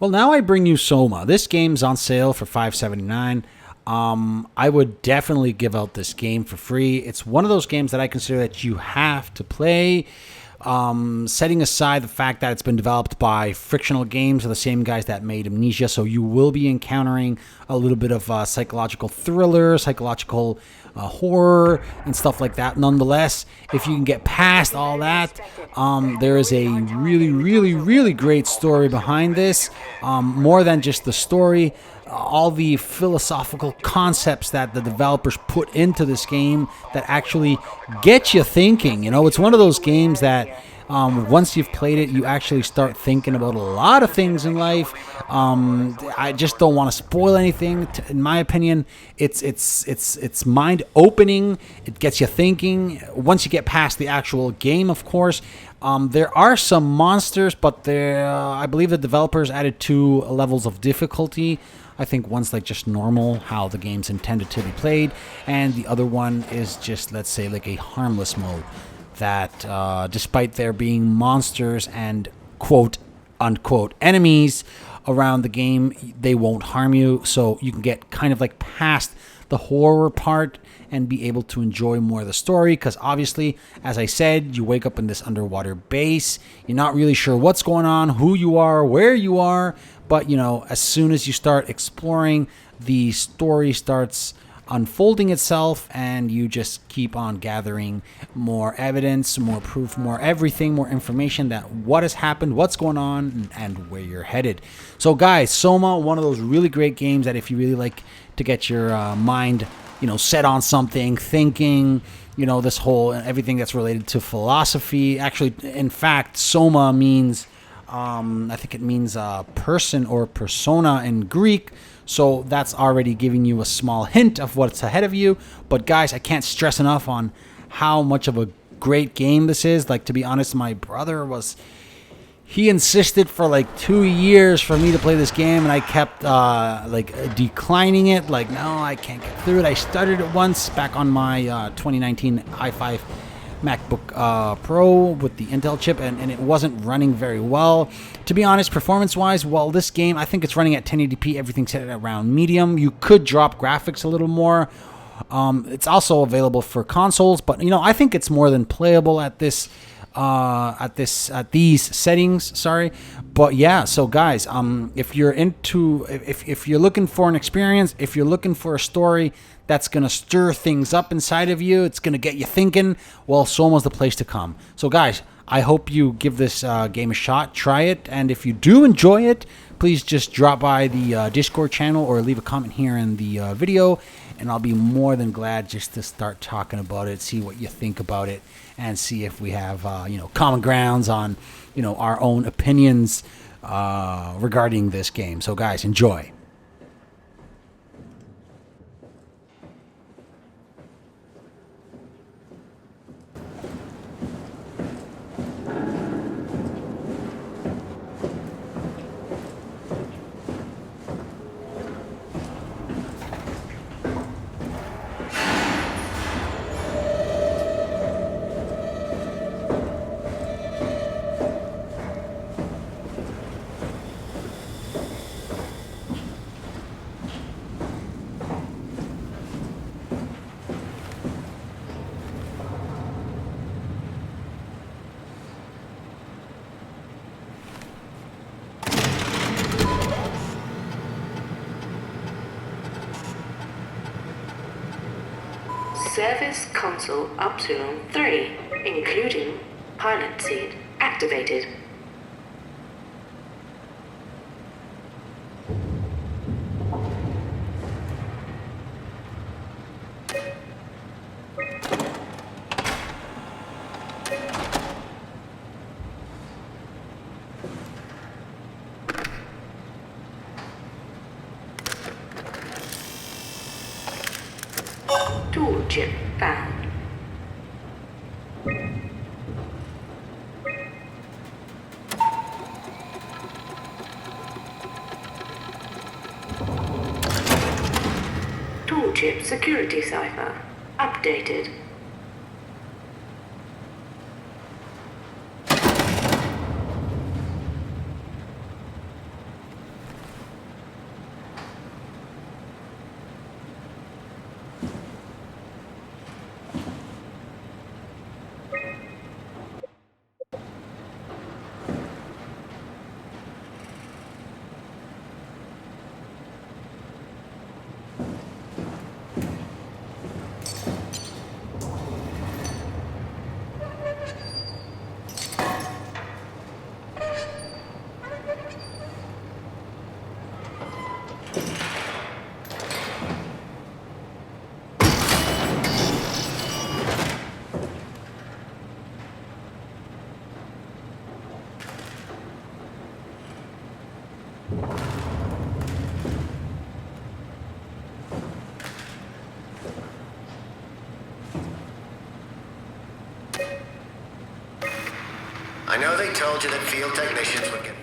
Well, now I bring you Soma. This game's on sale for $5.79. I would definitely give out this game for free. It's one of those games that I consider that you have to play. Setting aside the fact that it's been developed by Frictional Games, are the same guys that made Amnesia, so you will be encountering a little bit of psychological thriller, psychological horror, and stuff like that. Nonetheless, if you can get past all that, there is a really, really, really great story behind this. More than just the story, all the philosophical concepts that the developers put into this game that actually get you thinking. You know, it's one of those games that once you've played it, you actually start thinking about a lot of things in life. I just don't want to spoil anything. In my opinion, it's mind opening. It gets you thinking. Once you get past the actual game, of course. There are some monsters, but I believe the developers added 2 levels of difficulty. I think one's like just normal, how the game's intended to be played, and the other one is just, let's say, like a harmless mode that despite there being monsters and quote-unquote enemies around the game, they won't harm you, so you can get kind of like past the horror part and be able to enjoy more of the story, because obviously, as I said, you wake up in this underwater base, you're not really sure what's going on, who you are, where you are, but, you know, as soon as you start exploring, the story starts unfolding itself, and you just keep on gathering more evidence, more proof, more everything, more information that what has happened, what's going on, and where you're headed. So, guys, Soma, one of those really great games that if you really like to get your mind, you know, set on something, thinking, you know, this whole everything that's related to philosophy. Actually, in fact, Soma means I think it means person or persona in Greek. So that's already giving you a small hint of what's ahead of you. But guys, I can't stress enough on how much of a great game this is. Like, to be honest, my brother he insisted for like 2 years for me to play this game, and I kept like declining it. Like, no, I can't get through it. I started it once back on my 2019 i5 MacBook Pro with the Intel chip, and it wasn't running very well. To be honest, performance-wise, well, this game, I think it's running at 1080p, everything's set at around medium. You could drop graphics a little more. It's also available for consoles, but, you know, I think it's more than playable at these settings. Sorry, but yeah. So guys, if you're if you're looking for an experience, if you're looking for a story that's gonna stir things up inside of you, it's gonna get you thinking, well, Soma's the place to come. So guys, I hope you give this game a shot, try it, and if you do enjoy it, please just drop by the Discord channel or leave a comment here in the video, and I'll be more than glad just to start talking about it, see what you think about it, and see if we have common grounds on our own opinions regarding this game. So guys, enjoy. Service console Upsilon 3, including pilot seat, activated. Tool chip found. Tool chip security cipher updated. I know they told you that field technicians would get...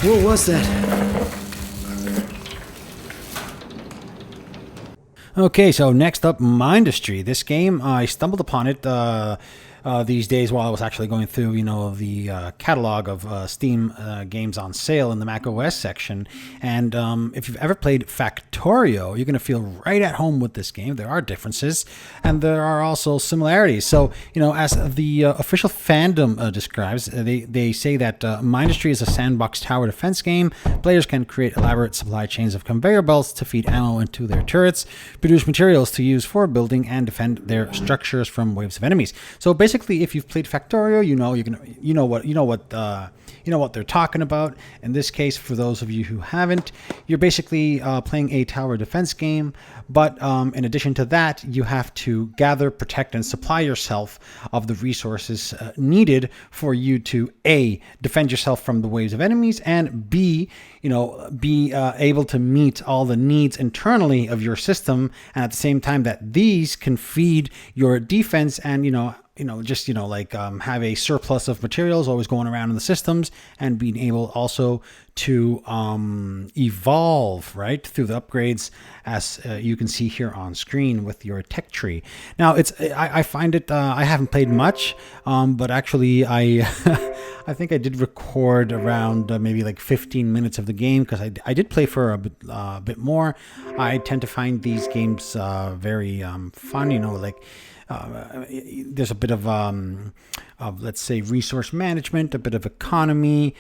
What was that? Okay, so next up, Mindustry. This game, I stumbled upon it these days while I was actually going through, the catalog of Steam games on sale in the Mac OS section. And if you've ever played Factorio, you're going to feel right at home with this game. There are differences, and there are also similarities. So, as the official fandom describes, they say that Mindustry is a sandbox tower defense game. Players can create elaborate supply chains of conveyor belts to feed ammo into their turrets, produce materials to use for building, and defend their structures from waves of enemies. So basically, if you've played Factorio, you know what they're talking about. In this case, for those of you who haven't, you're basically playing a tower defense game, but in addition to that, you have to gather, protect, and supply yourself of the resources needed for you to A, defend yourself from the waves of enemies, and B, be able to meet all the needs internally of your system, and at the same time that these can feed your defense and have a surplus of materials always going around in the systems, and being able also to evolve right through the upgrades, as you can see here on screen with your tech tree. Now, I find it I haven't played much, but actually I I think I did record around maybe like 15 minutes of the game, because I did play for a bit more. I tend to find these games very fun. There's a bit of let's say resource management, a bit of economy,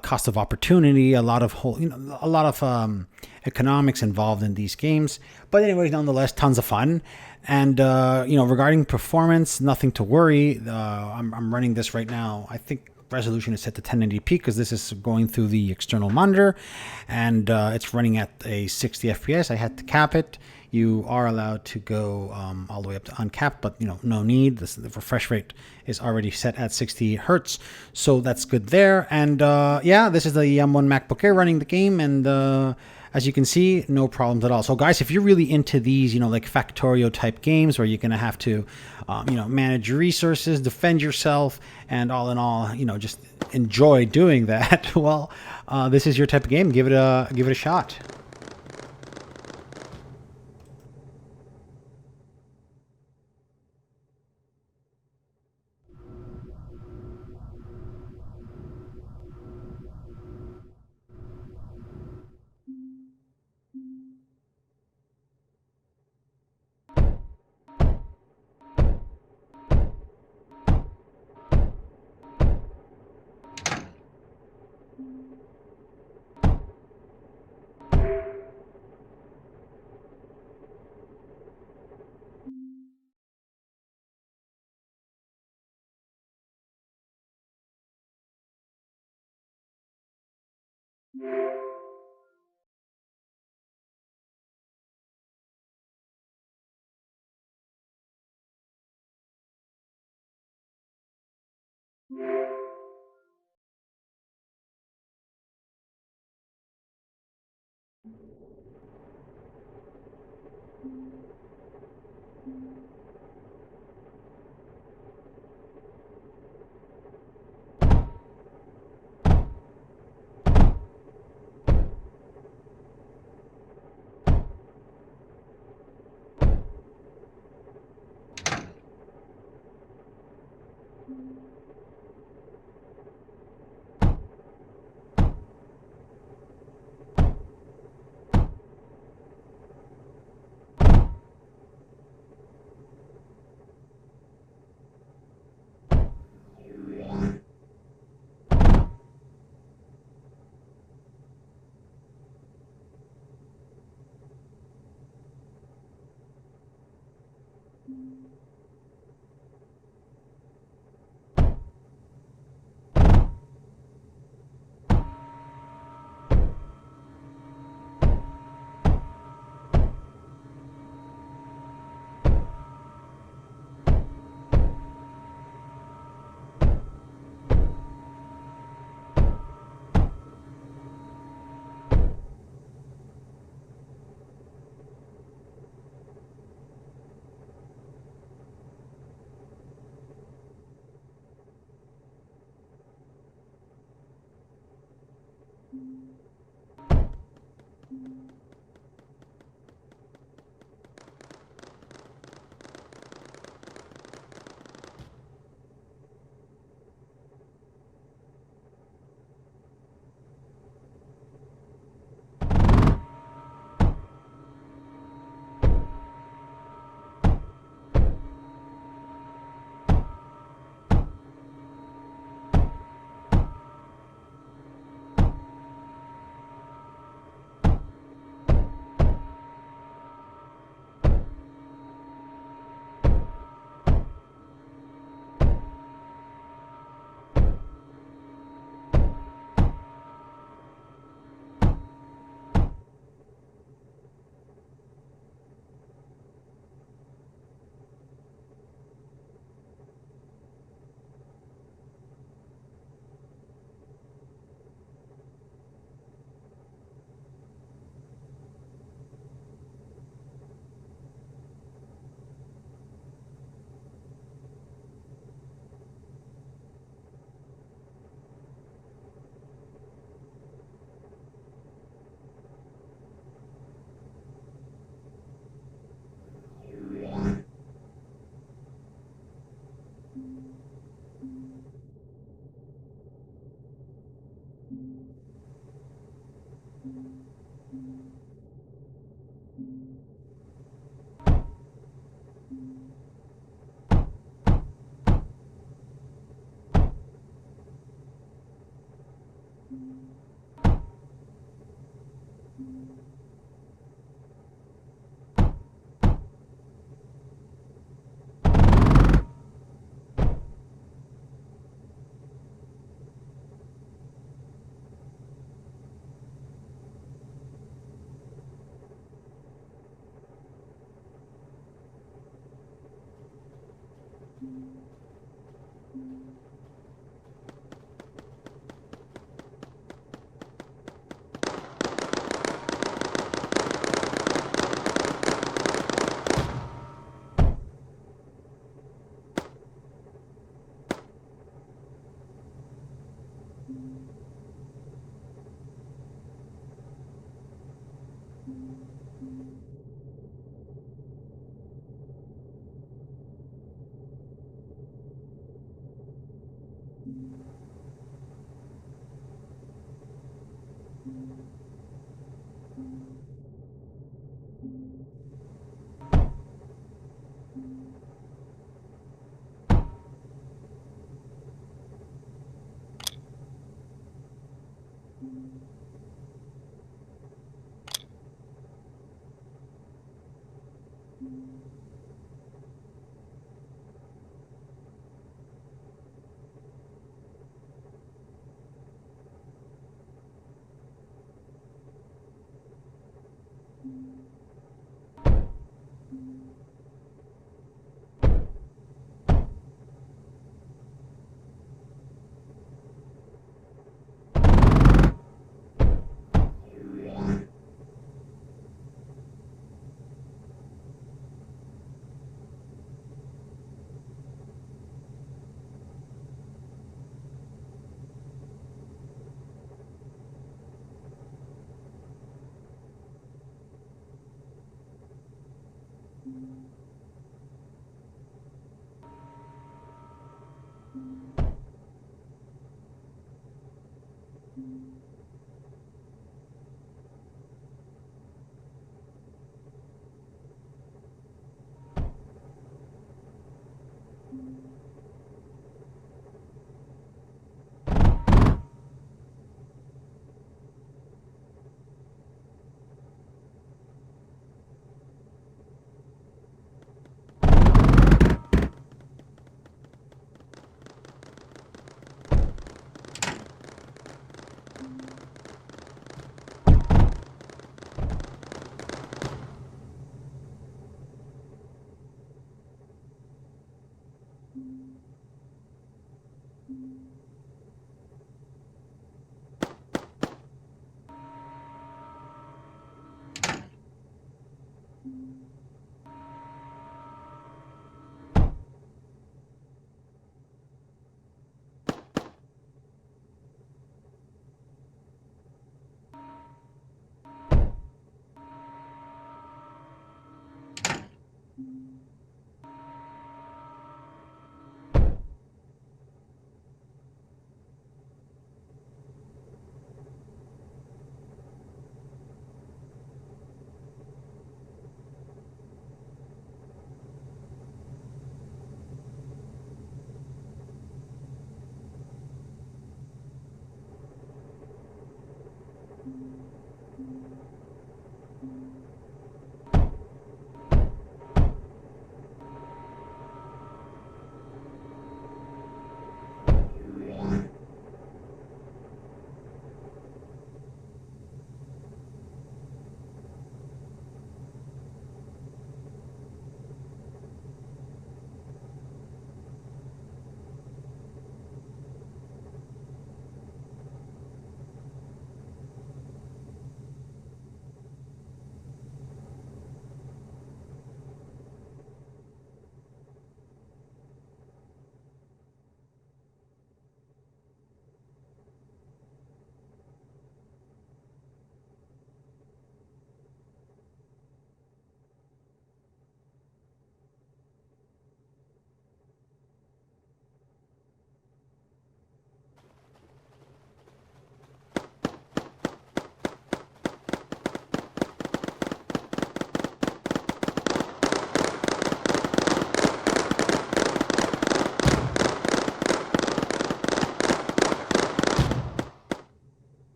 cost of opportunity, a lot of economics involved in these games. But anyways, nonetheless, tons of fun. And regarding performance, nothing to worry. I'm running this right now. I think resolution is set to 1080p because this is going through the external monitor, and it's running at a 60 FPS. I had to cap it. You are allowed to go all the way up to uncapped, but no need. The refresh rate is already set at 60 hertz, so that's good there. And this is the M1 MacBook Air running the game, and as you can see, no problems at all. So guys, if you're really into these, like Factorio type games where you're going to have to, manage your resources, defend yourself, and all in all, just enjoy doing that, well, this is your type of game. Give it a shot.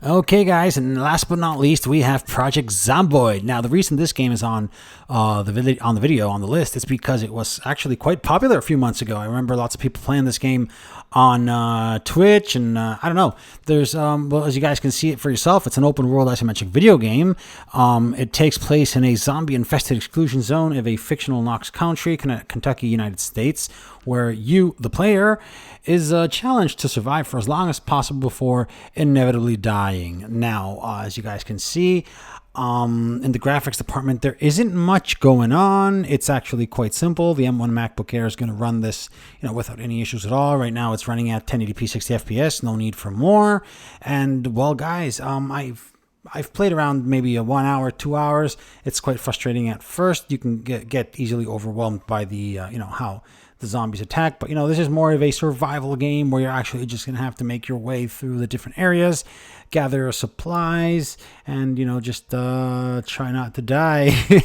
Okay, guys, and last but not least, we have Project Zomboid. Now, the reason this game is on the video on the list is because it was actually quite popular a few months ago. I remember lots of people playing this game on Twitch, and I don't know. There's well, as you guys can see it for yourself, it's an open world isometric video game. It takes place in a zombie-infested exclusion zone of a fictional Knox Country, Kentucky, United States, where you, the player, is challenged to survive for as long as possible before inevitably dying. Now, as you guys can see, in the graphics department, there isn't much going on. It's actually quite simple. The M1 MacBook Air is going to run this, without any issues at all. Right now, it's running at 1080p 60 FPS. No need for more. And well, guys, I've played around maybe 1 hour, 2 hours. It's quite frustrating at first. You can get easily overwhelmed by the how the zombies attack, but this is more of a survival game where you're actually just gonna have to make your way through the different areas, gather supplies, and just try not to die.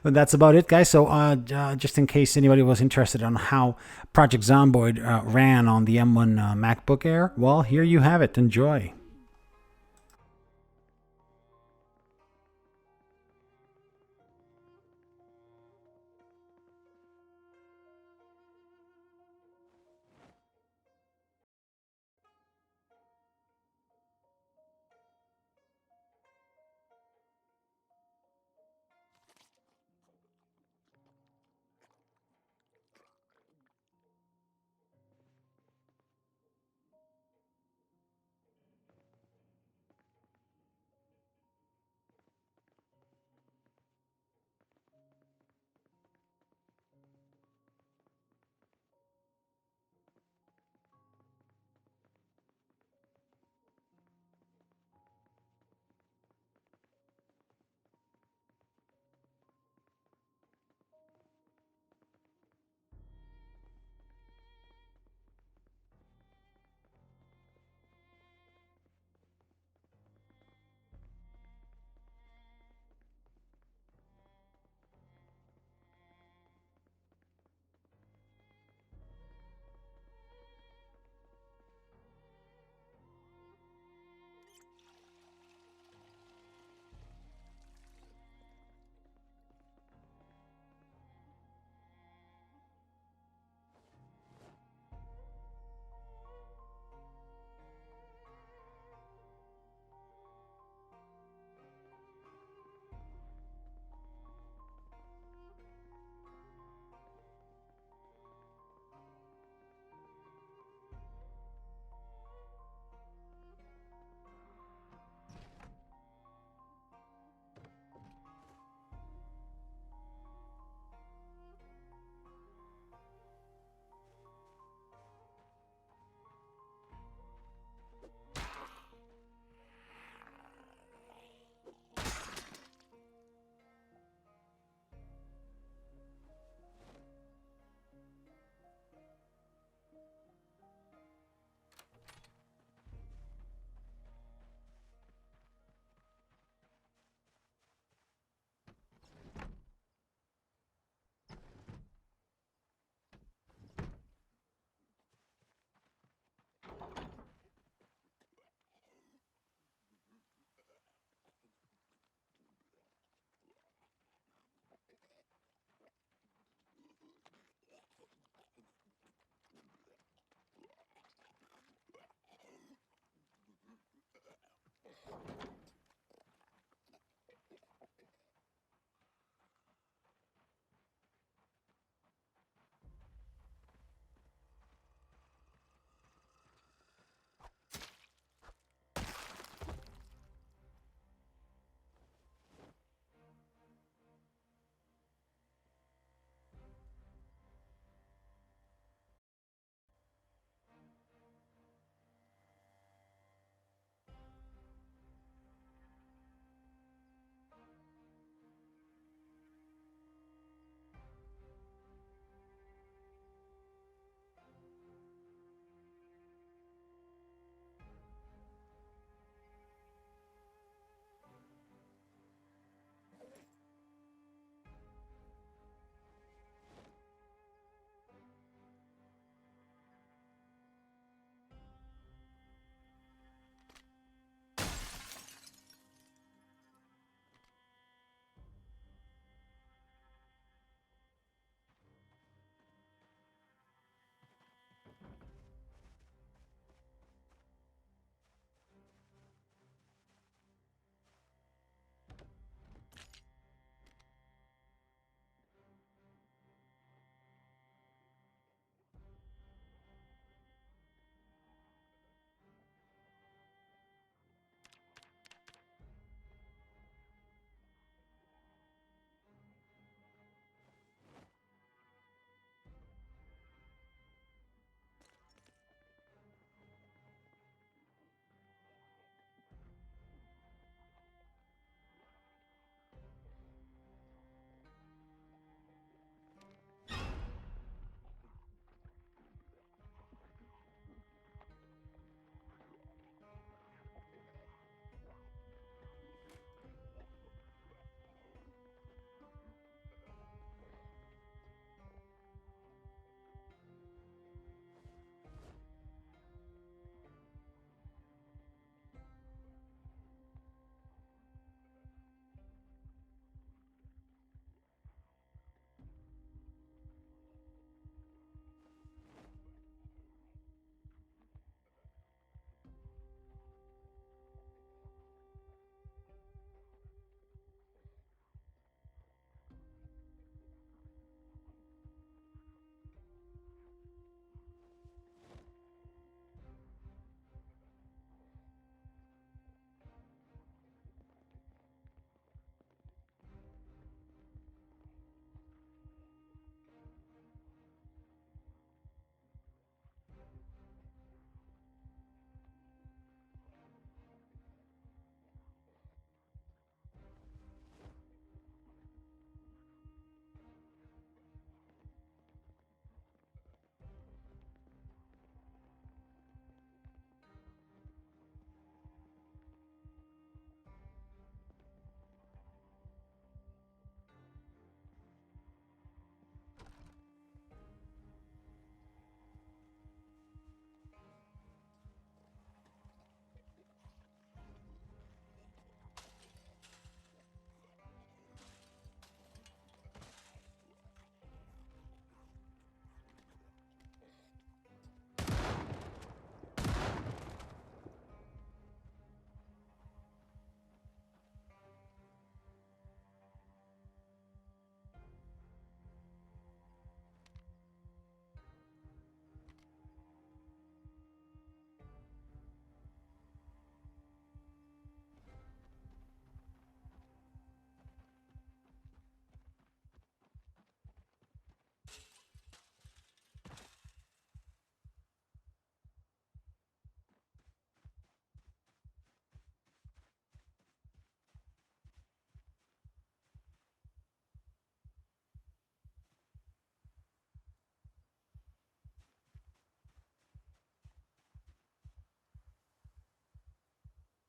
But that's about it, guys. So just in case anybody was interested on how Project Zomboid ran on the M1 MacBook Air, well, here you have it. Enjoy.